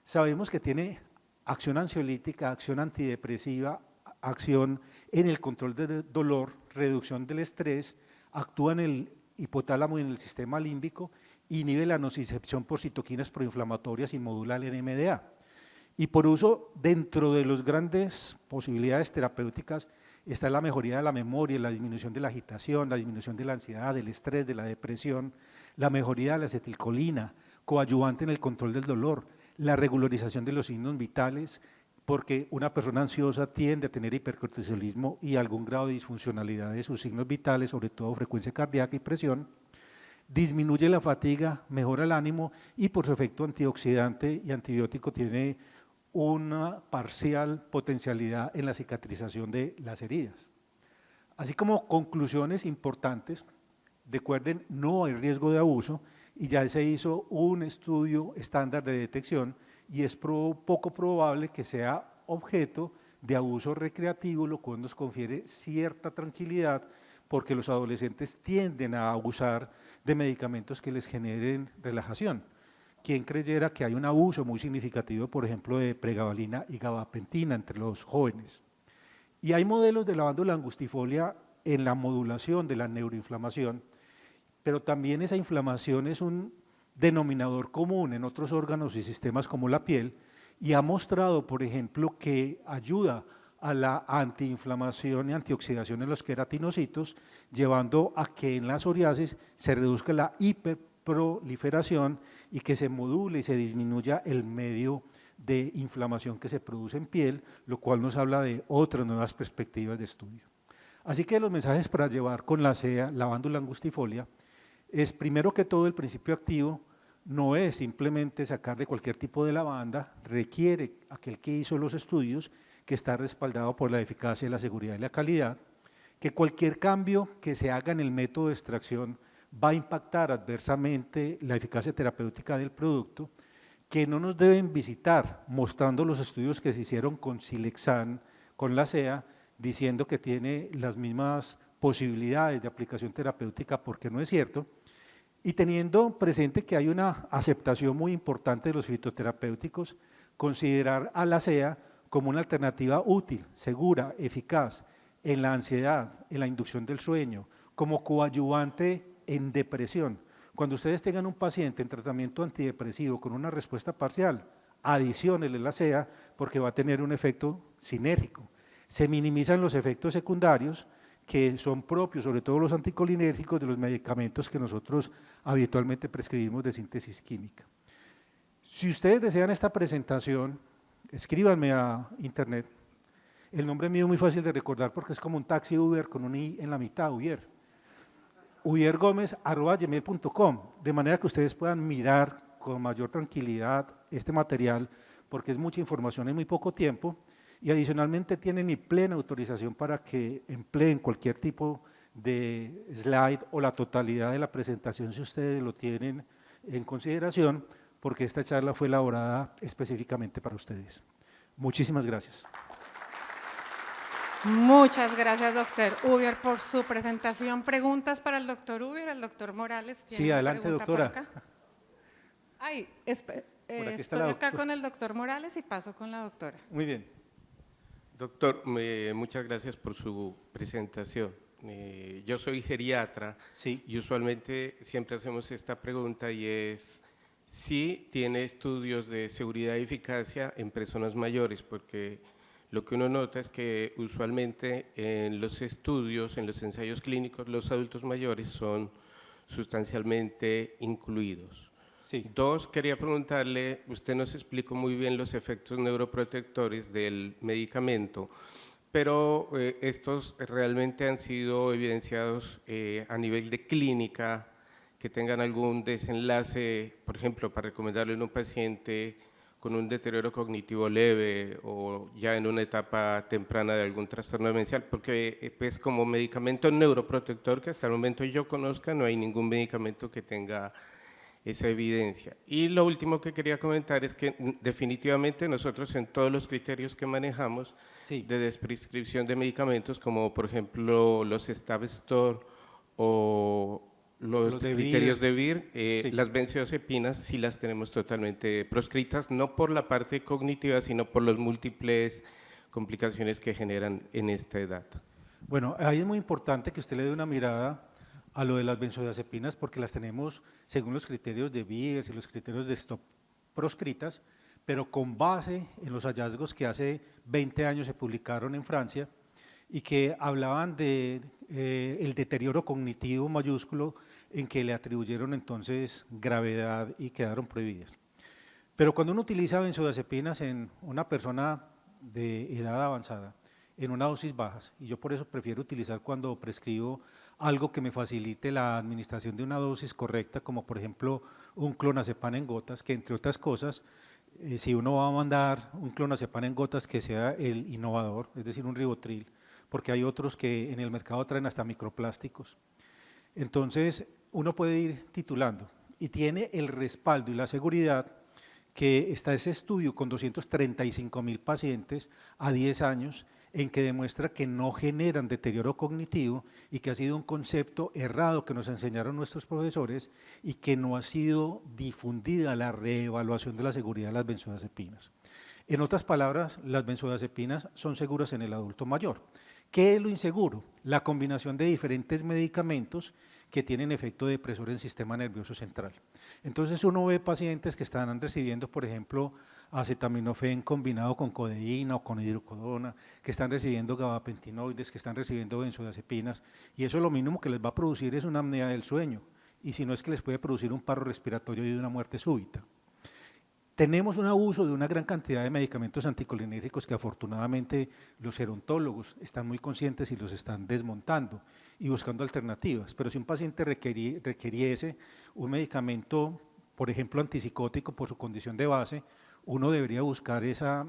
sabemos que tiene acción ansiolítica, acción antidepresiva, acción en el control del dolor, reducción del estrés, actúa en el hipotálamo y en el sistema límbico, inhibe la nocicepción por citoquinas proinflamatorias y modula el NMDA. Y por uso, dentro de las grandes posibilidades terapéuticas, está la mejoría de la memoria, la disminución de la agitación, la disminución de la ansiedad, del estrés, de la depresión, la mejoría de la acetilcolina, coadyuvante en el control del dolor, la regularización de los signos vitales, porque una persona ansiosa tiende a tener hipercortisolismo y algún grado de disfuncionalidad de sus signos vitales, sobre todo frecuencia cardíaca y presión, disminuye la fatiga, mejora el ánimo y por su efecto antioxidante y antibiótico tiene una parcial potencialidad en la cicatrización de las heridas. Así como conclusiones importantes, recuerden, no hay riesgo de abuso y ya se hizo un estudio estándar de detección y es poco probable que sea objeto de abuso recreativo, lo cual nos confiere cierta tranquilidad porque los adolescentes tienden a abusar de medicamentos que les generen relajación. ¿Quién creyera que hay un abuso muy significativo, por ejemplo, de pregabalina y gabapentina entre los jóvenes? Y hay modelos de lavándula angustifolia en la modulación de la neuroinflamación, pero también esa inflamación es un denominador común en otros órganos y sistemas como la piel y ha mostrado, por ejemplo, que ayuda a la antiinflamación y antioxidación en los queratinocitos, llevando a que en la psoriasis se reduzca la hiperproliferación y que se module y se disminuya el medio de inflamación que se produce en piel, lo cual nos habla de otras nuevas perspectivas de estudio. Así que los mensajes para llevar con la CEA, lavándula angustifolia, es primero que todo el principio activo no es simplemente sacar de cualquier tipo de lavanda, requiere aquel que hizo los estudios que está respaldado por la eficacia, la seguridad y la calidad, que cualquier cambio que se haga en el método de extracción va a impactar adversamente la eficacia terapéutica del producto, que no nos deben visitar mostrando los estudios que se hicieron con Silexan, con la CEA, diciendo que tiene las mismas posibilidades de aplicación terapéutica porque no es cierto, y teniendo presente que hay una aceptación muy importante de los fitoterapéuticos, considerar a la CEA como una alternativa útil, segura, eficaz en la ansiedad, en la inducción del sueño, como coadyuvante en depresión. Cuando ustedes tengan un paciente en tratamiento antidepresivo con una respuesta parcial, adiciónele la CEA porque va a tener un efecto sinérgico. Se minimizan los efectos secundarios que son propios, sobre todo los anticolinérgicos, de los medicamentos que nosotros habitualmente prescribimos de síntesis química. Si ustedes desean esta presentación, escríbanme a internet. El nombre mío es muy fácil de recordar porque es como un taxi Uber con un i en la mitad, Ubier. ubiergomez@gmail.com, de manera que ustedes puedan mirar con mayor tranquilidad este material porque es mucha información en muy poco tiempo. Y adicionalmente tienen mi plena autorización para que empleen cualquier tipo de slide o la totalidad de la presentación si ustedes lo tienen en consideración, porque esta charla fue elaborada específicamente para ustedes. Muchísimas gracias. Muchas gracias, doctor Ubier, por su presentación. ¿Preguntas para el doctor Ubier? El doctor Morales tiene Sí, adelante, una pregunta doctora. por acá. Ay, estoy la acá doctora. con el doctor Morales y paso con la doctora. Muy bien. Doctor, muchas gracias por su presentación. Yo soy geriatra Sí. y usualmente siempre hacemos esta pregunta y es si tiene estudios de seguridad y eficacia en personas mayores, porque lo que uno nota es que usualmente en los estudios, en los ensayos clínicos, los adultos mayores son sustancialmente incluidos. Sí. Dos, quería preguntarle, usted nos explicó muy bien los efectos neuroprotectores del medicamento, pero estos realmente han sido evidenciados a nivel de clínica, que tengan algún desenlace, por ejemplo, para recomendarle a un paciente con un deterioro cognitivo leve o ya en una etapa temprana de algún trastorno demencial, porque pues como medicamento neuroprotector que hasta el momento yo conozca no hay ningún medicamento que tenga esa evidencia. Y lo último que quería comentar es que definitivamente nosotros en todos los criterios que manejamos Sí. de desprescripción de medicamentos, como por ejemplo los Stab Store o los de criterios de Beers. Beer, Sí. las benzodiazepinas sí las tenemos totalmente proscritas, no por la parte cognitiva, sino por las múltiples complicaciones que generan en esta edad. Bueno, ahí es muy importante que usted le dé una mirada a lo de las benzodiazepinas porque las tenemos según los criterios de Beers y los criterios de Stop proscritas, pero con base en los hallazgos que hace 20 años se publicaron en Francia y que hablaban de el deterioro cognitivo mayúsculo en que le atribuyeron entonces gravedad y quedaron prohibidas. Pero cuando uno utiliza benzodiazepinas en una persona de edad avanzada, en una dosis bajas, y yo por eso prefiero utilizar cuando prescribo algo que me facilite la administración de una dosis correcta, como por ejemplo un clonazepam en gotas, que entre otras cosas, si uno va a mandar un clonazepam en gotas que sea el innovador, es decir, un ribotril, porque hay otros que en el mercado traen hasta microplásticos. Entonces, uno puede ir titulando y tiene el respaldo y la seguridad que está ese estudio con 235.000 pacientes a 10 años en que demuestra que no generan deterioro cognitivo y que ha sido un concepto errado que nos enseñaron nuestros profesores y que no ha sido difundida la reevaluación de la seguridad de las benzodiazepinas. En otras palabras, las benzodiazepinas son seguras en el adulto mayor. ¿Qué es lo inseguro? La combinación de diferentes medicamentos que tienen efecto depresor en el sistema nervioso central. Entonces uno ve pacientes que están recibiendo, por ejemplo, acetaminofén combinado con codeína o con hidrocodona, que están recibiendo gabapentinoides, que están recibiendo benzodiazepinas, y eso lo mínimo que les va a producir es una apnea del sueño, y si no es que les puede producir un paro respiratorio y una muerte súbita. Tenemos un abuso de una gran cantidad de medicamentos anticolinérgicos que afortunadamente los gerontólogos están muy conscientes y los están desmontando y buscando alternativas, pero si un paciente requiriese un medicamento, por ejemplo antipsicótico por su condición de base, uno debería buscar esa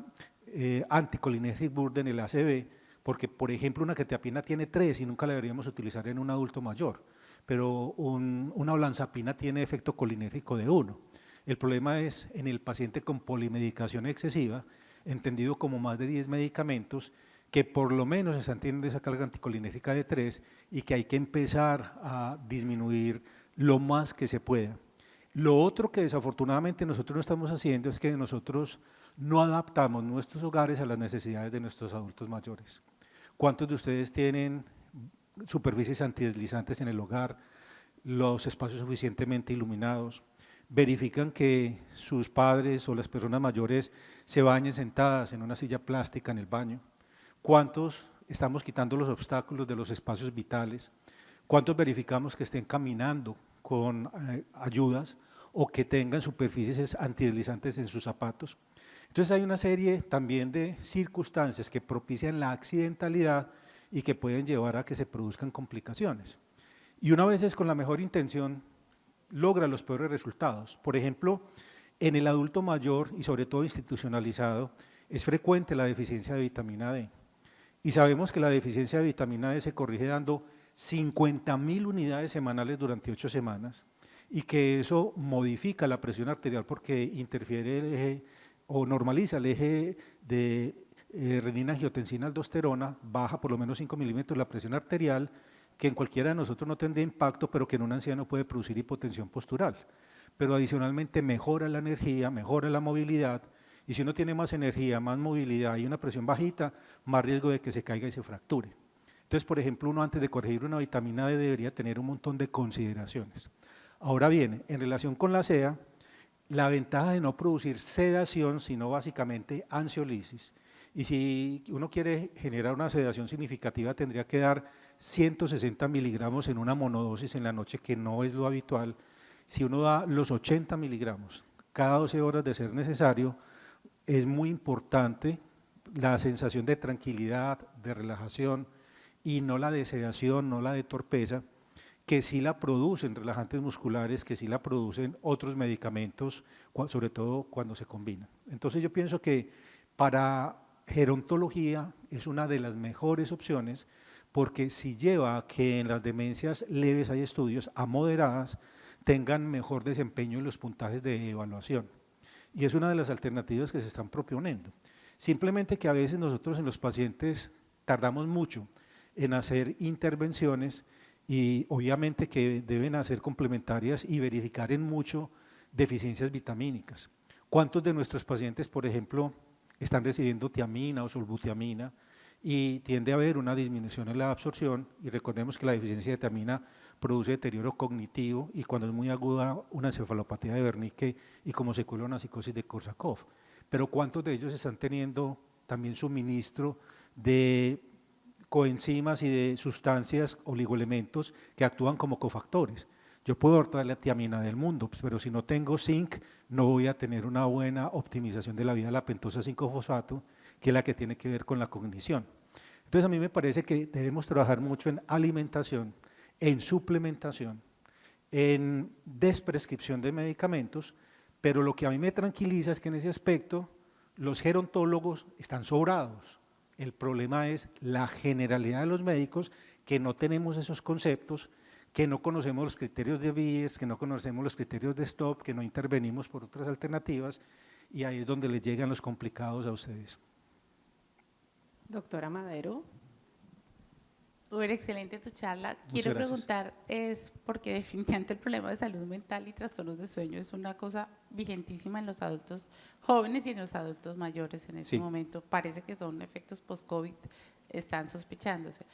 anticholinergic burden, el ACV, porque por ejemplo una quetiapina tiene 3 y nunca la deberíamos utilizar en un adulto mayor, pero una olanzapina tiene efecto colinérgico de 1. El problema es en el paciente con polimedicación excesiva, entendido como más de 10 medicamentos, que por lo menos están teniendo esa carga anticolinérgica de 3 y que hay que empezar a disminuir lo más que se pueda. Lo otro que desafortunadamente nosotros no estamos haciendo es que nosotros no adaptamos nuestros hogares a las necesidades de nuestros adultos mayores. ¿Cuántos de ustedes tienen superficies antideslizantes en el hogar, los espacios suficientemente iluminados? Verifican que sus padres o las personas mayores se bañen sentadas en una silla plástica en el baño. ¿Cuántos estamos quitando los obstáculos de los espacios vitales? ¿Cuántos verificamos que estén caminando con ayudas o que tengan superficies antideslizantes en sus zapatos? Entonces hay una serie también de circunstancias que propician la accidentalidad y que pueden llevar a que se produzcan complicaciones. Y una vez es con la mejor intención logra los peores resultados. Por ejemplo, en el adulto mayor y sobre todo institucionalizado, es frecuente la deficiencia de vitamina D. Y sabemos que la deficiencia de vitamina D se corrige dando 50.000 unidades semanales durante 8 semanas y que eso modifica la presión arterial porque interfiere el eje o normaliza el eje de renina, angiotensina, aldosterona, baja por lo menos 5 milímetros la presión arterial, que en cualquiera de nosotros no tendría impacto, pero que en un anciano puede producir hipotensión postural. Pero adicionalmente mejora la energía, mejora la movilidad, y si uno tiene más energía, más movilidad y una presión bajita, más riesgo de que se caiga y se fracture. Entonces, por ejemplo, uno antes de corregir una vitamina D debería tener un montón de consideraciones. Ahora bien, en relación con la SEA, la ventaja de no producir sedación, sino básicamente ansiolisis, y si uno quiere generar una sedación significativa, tendría que dar 160 miligramos en una monodosis en la noche, que no es lo habitual. Si uno da los 80 miligramos cada 12 horas de ser necesario, es muy importante la sensación de tranquilidad, de relajación, y no la de sedación, no la de torpeza, que sí la producen relajantes musculares, que sí la producen otros medicamentos, sobre todo cuando se combinan. Entonces yo pienso que para gerontología es una de las mejores opciones, porque si lleva a que en las demencias leves hay estudios, a moderadas tengan mejor desempeño en los puntajes de evaluación. Y es una de las alternativas que se están proponiendo. Simplemente que a veces nosotros en los pacientes tardamos mucho en hacer intervenciones y obviamente que deben ser complementarias y verificar en mucho deficiencias vitamínicas. ¿Cuántos de nuestros pacientes, por ejemplo, están recibiendo tiamina o sulbutiamina y tiende a haber una disminución en la absorción? Y recordemos que la deficiencia de tiamina produce deterioro cognitivo y cuando es muy aguda una encefalopatía de Wernicke y como secuela una psicosis de Korsakoff. Pero ¿cuántos de ellos están teniendo también suministro de coenzimas y de sustancias oligoelementos que actúan como cofactores? Yo puedo dar toda la tiamina del mundo, pero si no tengo zinc, no voy a tener una buena optimización de la vida de la pentosa 5-fosfato, que es la que tiene que ver con la cognición. Entonces a mí me parece que debemos trabajar mucho en alimentación, en suplementación, en desprescripción de medicamentos, pero lo que a mí me tranquiliza es que en ese aspecto los gerontólogos están sobrados. El problema es la generalidad de los médicos que no tenemos esos conceptos, que no conocemos los criterios de Beers, que no conocemos los criterios de STOP, que no intervenimos por otras alternativas y ahí es donde les llegan los complicados a ustedes. Doctora Madero. Uber, excelente tu charla. Muchas Quiero gracias. preguntar, es porque definitivamente el problema de salud mental y trastornos de sueño es una cosa vigentísima en los adultos jóvenes y en los adultos mayores en este Sí. momento. Parece que son efectos post-COVID, están sospechándose.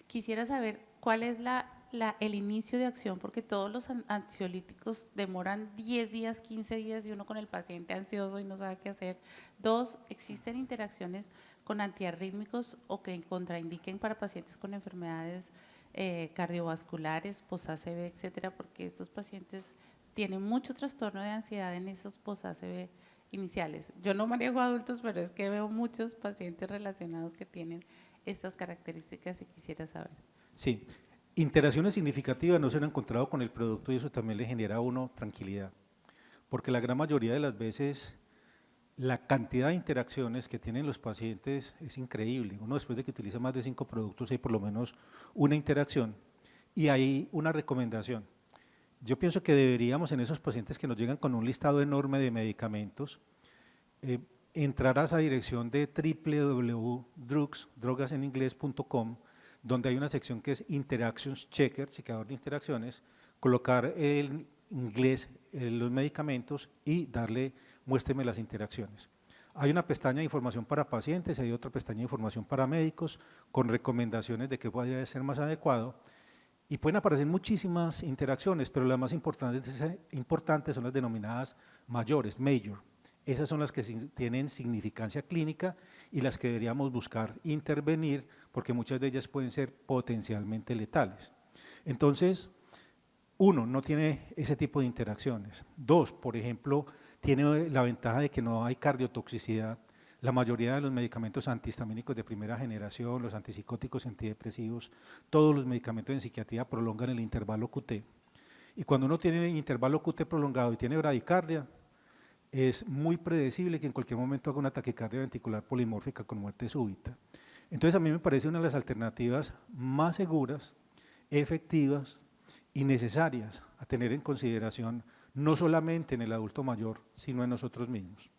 Quisiera saber cuál es el inicio de acción, porque todos los ansiolíticos demoran 10 días, 15 días y uno con el paciente ansioso y no sabe qué hacer. 2, ¿existen interacciones con antiarrítmicos o que contraindiquen para pacientes con enfermedades cardiovasculares, post-ACV, etcétera? Porque estos pacientes tienen mucho trastorno de ansiedad en esos post-ACV iniciales. Yo no manejo adultos, pero es que veo muchos pacientes relacionados que tienen estas características y quisiera saber. Sí, interacciones significativas no se han encontrado con el producto y eso también le genera a uno tranquilidad, porque la gran mayoría de las veces la cantidad de interacciones que tienen los pacientes es increíble. Uno después de que utiliza más de 5 productos hay por lo menos una interacción y hay una recomendación. Yo pienso que deberíamos en esos pacientes que nos llegan con un listado enorme de medicamentos, entrar a esa dirección de www.drogaseninglés.com, donde hay una sección que es Interactions Checker, chequeador de interacciones, colocar en inglés los medicamentos y darle muéstreme las interacciones. Hay una pestaña de información para pacientes, hay otra pestaña de información para médicos con recomendaciones de qué podría ser más adecuado y pueden aparecer muchísimas interacciones, pero las más importantes son las denominadas mayores, major. Esas son las que tienen significancia clínica y las que deberíamos buscar intervenir porque muchas de ellas pueden ser potencialmente letales. Entonces, 1, no tiene ese tipo de interacciones. 2, por ejemplo, tiene la ventaja de que no hay cardiotoxicidad. La mayoría de los medicamentos antihistamínicos de primera generación, los antipsicóticos, antidepresivos, todos los medicamentos en psiquiatría prolongan el intervalo QT. Y cuando uno tiene intervalo QT prolongado y tiene bradicardia, es muy predecible que en cualquier momento haga una taquicardia ventricular polimórfica con muerte súbita. Entonces a mí me parece una de las alternativas más seguras, efectivas y necesarias a tener en consideración no solamente en el adulto mayor, sino en nosotros mismos.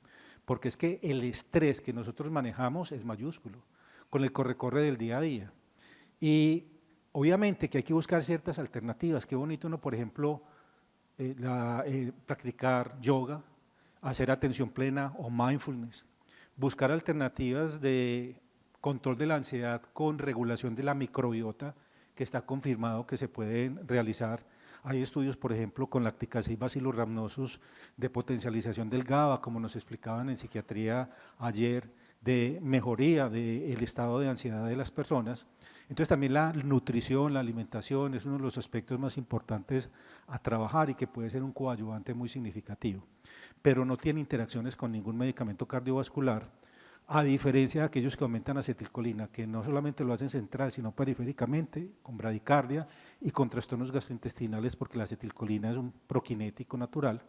Porque es que el estrés que nosotros manejamos es mayúsculo, con el corre-corre del día a día. Y obviamente que hay que buscar ciertas alternativas. Qué bonito uno, por ejemplo, practicar yoga, hacer atención plena o mindfulness, buscar alternativas de control de la ansiedad con regulación de la microbiota, que está confirmado que se pueden realizar. Hay estudios, por ejemplo, con Lacticacea Bacillus rhamnosus de potencialización del GABA, como nos explicaban en psiquiatría ayer, de mejoría del estado de ansiedad de las personas. Entonces también la nutrición, la alimentación es uno de los aspectos más importantes a trabajar y que puede ser un coadyuvante muy significativo, pero no tiene interacciones con ningún medicamento cardiovascular, a diferencia de aquellos que aumentan acetilcolina, que no solamente lo hacen central, sino periféricamente, con bradicardia y con trastornos gastrointestinales, porque la acetilcolina es un proquinético natural,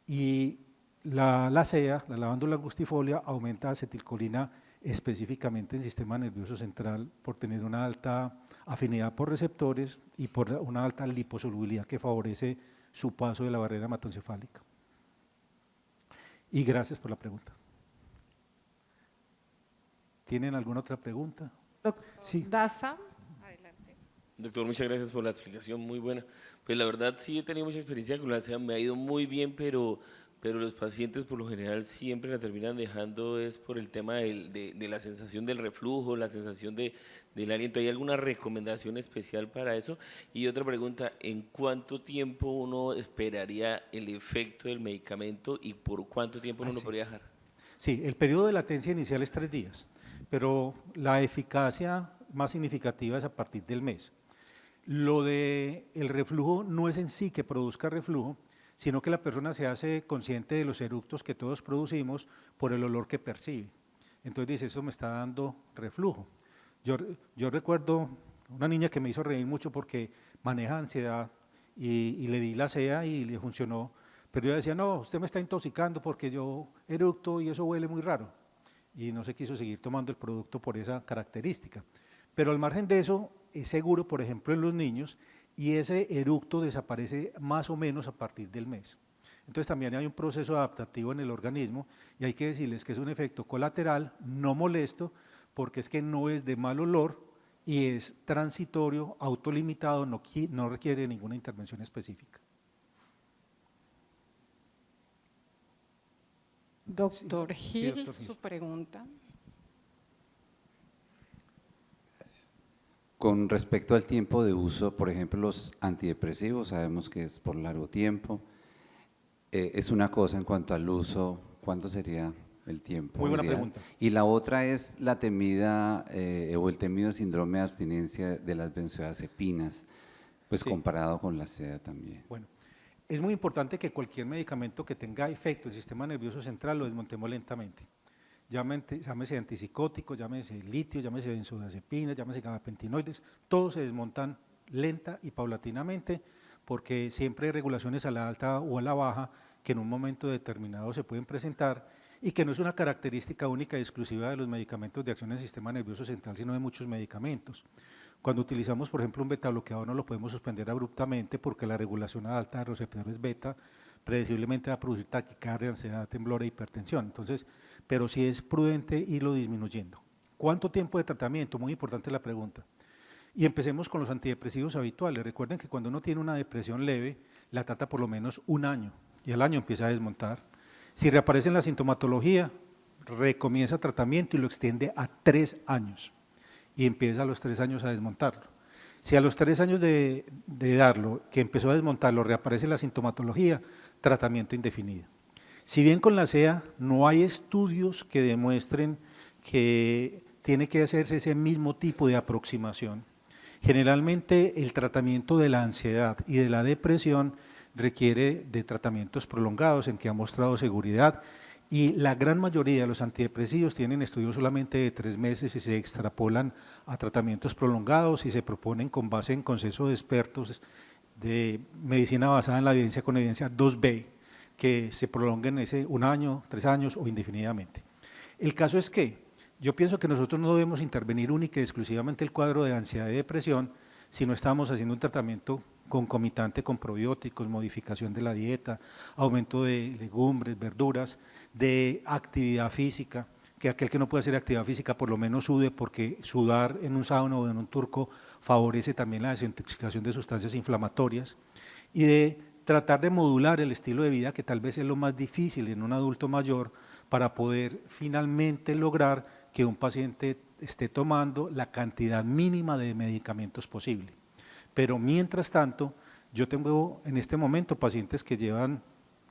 y la CEA, la lavandula angustifolia, aumenta acetilcolina específicamente en sistema nervioso central por tener una alta afinidad por receptores y por una alta liposolubilidad que favorece su paso de la barrera hematoencefálica. Y gracias por la pregunta. ¿Tienen alguna otra pregunta? Doctor Sí. Daza, adelante. Doctor, muchas gracias por la explicación, muy buena. Pues la verdad sí he tenido mucha experiencia con la SEA, me ha ido muy bien, pero los pacientes por lo general siempre la terminan dejando es por el tema de la sensación del reflujo, la sensación del aliento. ¿Hay alguna recomendación especial para eso? Y otra pregunta, ¿en cuánto tiempo uno esperaría el efecto del medicamento y por cuánto tiempo uno lo podría dejar? Sí, el periodo de latencia inicial es 3 días, pero la eficacia más significativa es a partir del mes. Lo de el reflujo no es en sí que produzca reflujo, sino que la persona se hace consciente de los eructos que todos producimos por el olor que percibe. Entonces dice, eso me está dando reflujo. Yo recuerdo una niña que me hizo reír mucho porque maneja ansiedad y le di la SEA y le funcionó, pero ella decía, no, usted me está intoxicando porque yo eructo y eso huele muy raro. Y no se quiso seguir tomando el producto por esa característica. Pero al margen de eso, es seguro, por ejemplo, en los niños, y ese eructo desaparece más o menos a partir del mes. Entonces también hay un proceso adaptativo en el organismo y hay que decirles que es un efecto colateral, no molesto, porque es que no es de mal olor y es transitorio, autolimitado, no requiere ninguna intervención específica. Doctor Gil, doctor Gil. su pregunta. Con respecto al tiempo de uso, por ejemplo, los antidepresivos, sabemos que es por largo tiempo. Es una cosa en cuanto al uso, ¿cuánto sería el tiempo? Muy buena ideal? pregunta. Y la otra es la temida o el temido síndrome de abstinencia de las benzodiazepinas, pues Sí. comparado con la SEDA también. Bueno, es muy importante que cualquier medicamento que tenga efecto en el sistema nervioso central lo desmontemos lentamente. Llámese antipsicótico, llámese litio, llámese benzodiazepinas, llámese gabapentinoides, todos se desmontan lenta y paulatinamente porque siempre hay regulaciones a la alta o a la baja que en un momento determinado se pueden presentar y que no es una característica única y exclusiva de los medicamentos de acción del sistema nervioso central, sino de muchos medicamentos. Cuando utilizamos, por ejemplo, un beta bloqueador no lo podemos suspender abruptamente porque la regulación alta de receptores beta predeciblemente va a producir taquicardia, ansiedad, temblor e hipertensión. Entonces, pero sí es prudente irlo disminuyendo. ¿Cuánto tiempo de tratamiento? Muy importante la pregunta. Y empecemos con los antidepresivos habituales. Recuerden que cuando uno tiene una depresión leve, la trata por lo menos 1 año y al año empieza a desmontar. Si reaparece en la sintomatología, recomienza tratamiento y lo extiende a 3 años y empieza a los 3 años a desmontarlo. Si a los 3 años de darlo, que empezó a desmontarlo, reaparece la sintomatología, tratamiento indefinido. Si bien con la SEA no hay estudios que demuestren que tiene que hacerse ese mismo tipo de aproximación, generalmente el tratamiento de la ansiedad y de la depresión requiere de tratamientos prolongados en que ha mostrado seguridad y la gran mayoría de los antidepresivos tienen estudios solamente de 3 meses y se extrapolan a tratamientos prolongados y se proponen con base en consenso de expertos de medicina basada en la evidencia con evidencia 2B, que se prolonguen ese 1 año, 3 años o indefinidamente. El caso es que yo pienso que nosotros no debemos intervenir única y exclusivamente el cuadro de ansiedad y depresión si no estamos haciendo un tratamiento concomitante con probióticos, modificación de la dieta, aumento de legumbres, verduras, de actividad física, que aquel que no puede hacer actividad física por lo menos sude, porque sudar en un sauna o en un turco favorece también la desintoxicación de sustancias inflamatorias, y de tratar de modular el estilo de vida, que tal vez es lo más difícil en un adulto mayor, para poder finalmente lograr que un paciente esté tomando la cantidad mínima de medicamentos posible. Pero mientras tanto, yo tengo en este momento pacientes que llevan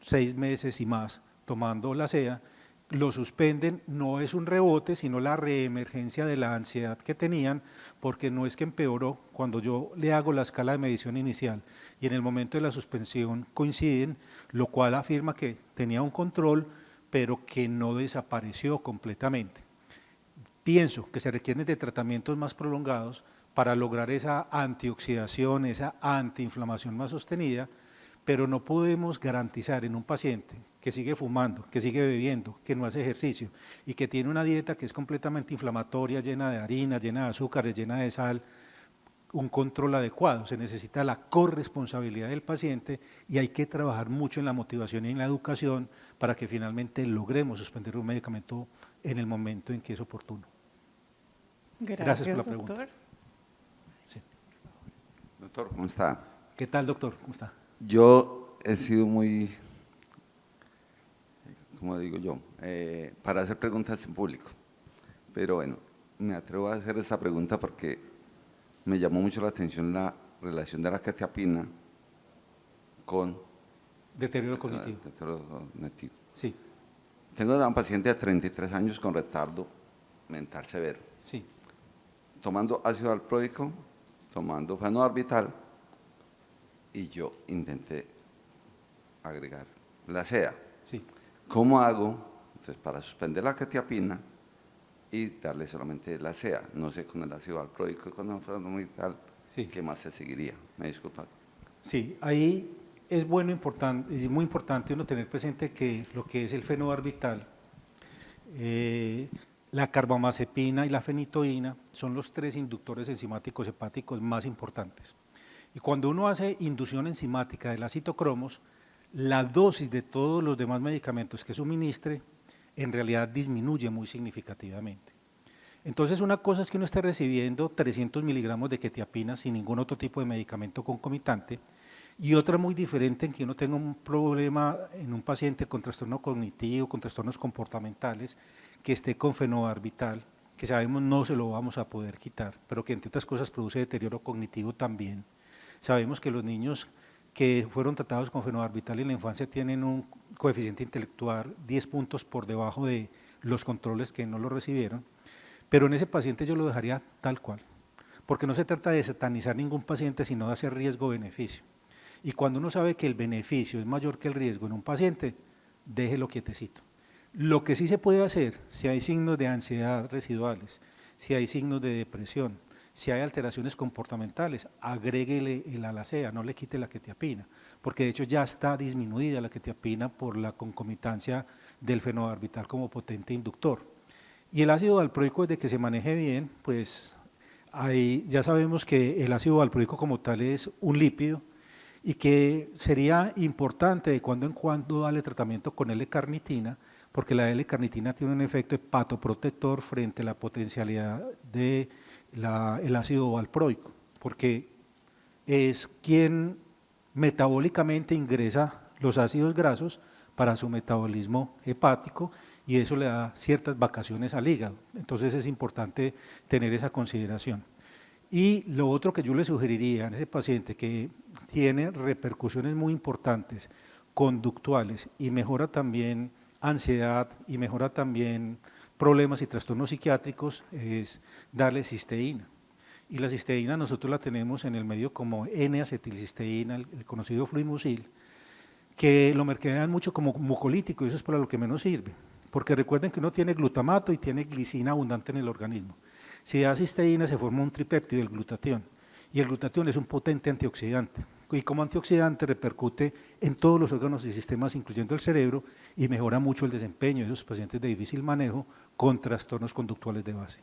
6 meses y más tomando la SEA, lo suspenden, no es un rebote, sino la reemergencia de la ansiedad que tenían, porque no es que empeoró, cuando yo le hago la escala de medición inicial y en el momento de la suspensión coinciden, lo cual afirma que tenía un control, pero que no desapareció completamente. Pienso que se requieren de tratamientos más prolongados para lograr esa antioxidación, esa antiinflamación más sostenida, pero no podemos garantizar en un paciente que sigue fumando, que sigue bebiendo, que no hace ejercicio y que tiene una dieta que es completamente inflamatoria, llena de harina, llena de azúcares, llena de sal, un control adecuado. Se necesita la corresponsabilidad del paciente y hay que trabajar mucho en la motivación y en la educación para que finalmente logremos suspender un medicamento en el momento en que es oportuno. Gracias por la pregunta. Doctor. Sí. Doctor, ¿cómo está? ¿Qué tal, doctor? ¿Cómo está? Yo he sido muy, ¿cómo digo yo? Para hacer preguntas en público. Pero bueno, me atrevo a hacer esta pregunta porque me llamó mucho la atención la relación de la quetiapina con Deterioro cognitivo. deterioro cognitivo. Sí, Tengo a un paciente de 33 años con retardo mental severo, sí, tomando ácido valproico, tomando fenobarbital, y yo intenté agregar la SEA. sí. ¿Cómo hago entonces para suspender la quetiapina y darle solamente la SEA? No sé, con el ácido valproico y con el fenobarbital, Sí. ¿qué más se seguiría? Me disculpa. Sí, ahí es es muy importante uno tener presente que lo que es el fenobarbital, la carbamazepina y la fenitoína son los 3 inductores enzimáticos hepáticos más importantes. Y cuando uno hace inducción enzimática de las citocromos, la dosis de todos los demás medicamentos que suministre en realidad disminuye muy significativamente. Entonces, una cosa es que uno esté recibiendo 300 miligramos de quetiapina sin ningún otro tipo de medicamento concomitante, y otra muy diferente en que uno tenga un problema en un paciente con trastorno cognitivo, con trastornos comportamentales, que esté con fenobarbital, que sabemos no se lo vamos a poder quitar, pero que entre otras cosas produce deterioro cognitivo también. Sabemos que los niños que fueron tratados con fenobarbital en la infancia tienen un coeficiente intelectual 10 puntos por debajo de los controles que no lo recibieron, pero en ese paciente yo lo dejaría tal cual, porque no se trata de satanizar ningún paciente, sino de hacer riesgo-beneficio. Y cuando uno sabe que el beneficio es mayor que el riesgo en un paciente, déjelo quietecito. Lo que sí se puede hacer, si hay signos de ansiedad residuales, si hay signos de depresión, si hay alteraciones comportamentales, agréguele el alacea, no le quite la quetiapina, porque de hecho ya está disminuida la quetiapina por la concomitancia del fenobarbital como potente inductor. Y el ácido valproico, desde que se maneje bien, pues ahí ya sabemos que el ácido valproico como tal es un lípido y que sería importante de cuando en cuando darle tratamiento con L-carnitina, porque la L-carnitina tiene un efecto hepatoprotector frente a la potencialidad del ácido valproico, porque es quien metabólicamente ingresa los ácidos grasos para su metabolismo hepático y eso le da ciertas vacaciones al hígado. Entonces es importante tener esa consideración. Y lo otro que yo le sugeriría en ese paciente que tiene repercusiones muy importantes, conductuales, y mejora también ansiedad y mejora también problemas y trastornos psiquiátricos, es darle cisteína. Y la cisteína nosotros la tenemos en el medio como N-acetilcisteína, el conocido fluimucil, que lo mercadean mucho como mucolítico y eso es para lo que menos sirve. Porque recuerden que uno tiene glutamato y tiene glicina abundante en el organismo. Si da cisteína se forma un tripéptido, el glutatión, y el glutatión es un potente antioxidante, y como antioxidante repercute en todos los órganos y sistemas, incluyendo el cerebro, y mejora mucho el desempeño de esos pacientes de difícil manejo con trastornos conductuales de base.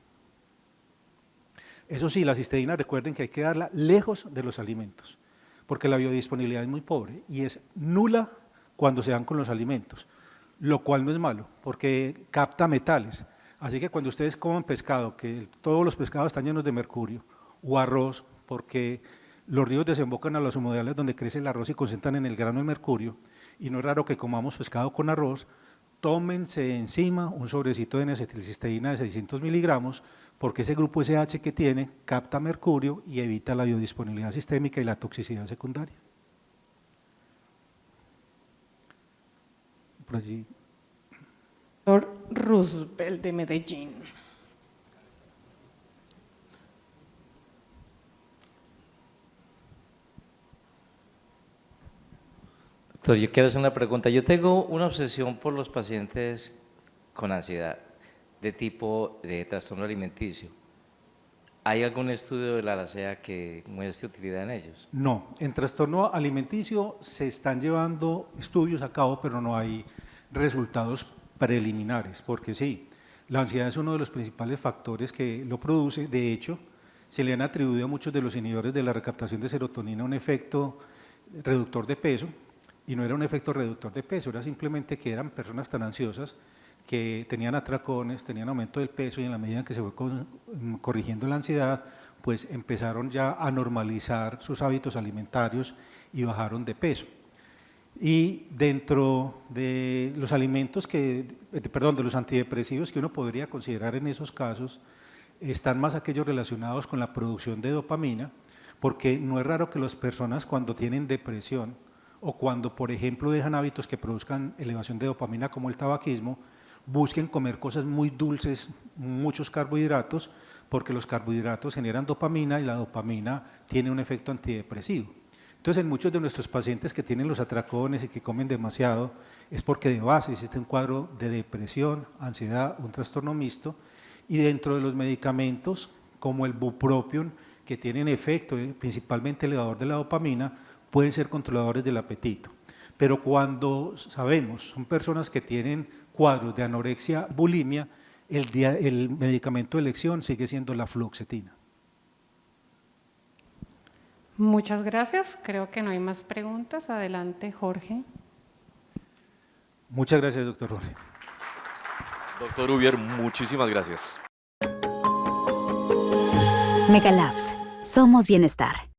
Eso sí, la cisteína recuerden que hay que darla lejos de los alimentos, porque la biodisponibilidad es muy pobre y es nula cuando se dan con los alimentos, lo cual no es malo, porque capta metales. Así que cuando ustedes coman pescado, que todos los pescados están llenos de mercurio, o arroz, porque los ríos desembocan a los humedales donde crece el arroz y concentran en el grano el mercurio, y no es raro que comamos pescado con arroz, tómense encima un sobrecito de N-acetilcisteína de 600 miligramos, porque ese grupo SH que tiene capta mercurio y evita la biodisponibilidad sistémica y la toxicidad secundaria. Por allí. Doctor Roosevelt de Medellín. Doctor, yo quiero hacer una pregunta. Yo tengo una obsesión por los pacientes con ansiedad de tipo de trastorno alimenticio. ¿Hay algún estudio de la alacea que muestre utilidad en ellos? No, en trastorno alimenticio se están llevando estudios a cabo, pero no hay resultados preliminares, porque sí, la ansiedad es uno de los principales factores que lo produce. De hecho, se le han atribuido a muchos de los inhibidores de la recaptación de serotonina un efecto reductor de peso, y no era un efecto reductor de peso, era simplemente que eran personas tan ansiosas que tenían atracones, tenían aumento del peso y en la medida en que se fue corrigiendo la ansiedad, pues empezaron ya a normalizar sus hábitos alimentarios y bajaron de peso. Y dentro de los alimentos de los antidepresivos que uno podría considerar en esos casos, están más aquellos relacionados con la producción de dopamina, porque no es raro que las personas cuando tienen depresión o cuando, por ejemplo, dejan hábitos que produzcan elevación de dopamina como el tabaquismo, busquen comer cosas muy dulces, muchos carbohidratos, porque los carbohidratos generan dopamina y la dopamina tiene un efecto antidepresivo. Entonces, en muchos de nuestros pacientes que tienen los atracones y que comen demasiado, es porque de base existe un cuadro de depresión, ansiedad, un trastorno mixto, y dentro de los medicamentos, como el bupropion, que tienen efecto principalmente elevador de la dopamina, pueden ser controladores del apetito. Pero cuando sabemos, son personas que tienen cuadros de anorexia, bulimia, el medicamento de elección sigue siendo la fluoxetina. Muchas gracias. Creo que no hay más preguntas. Adelante, Jorge. Muchas gracias, doctor Jorge. Doctor Ubier, muchísimas gracias. Megalabs. Somos bienestar.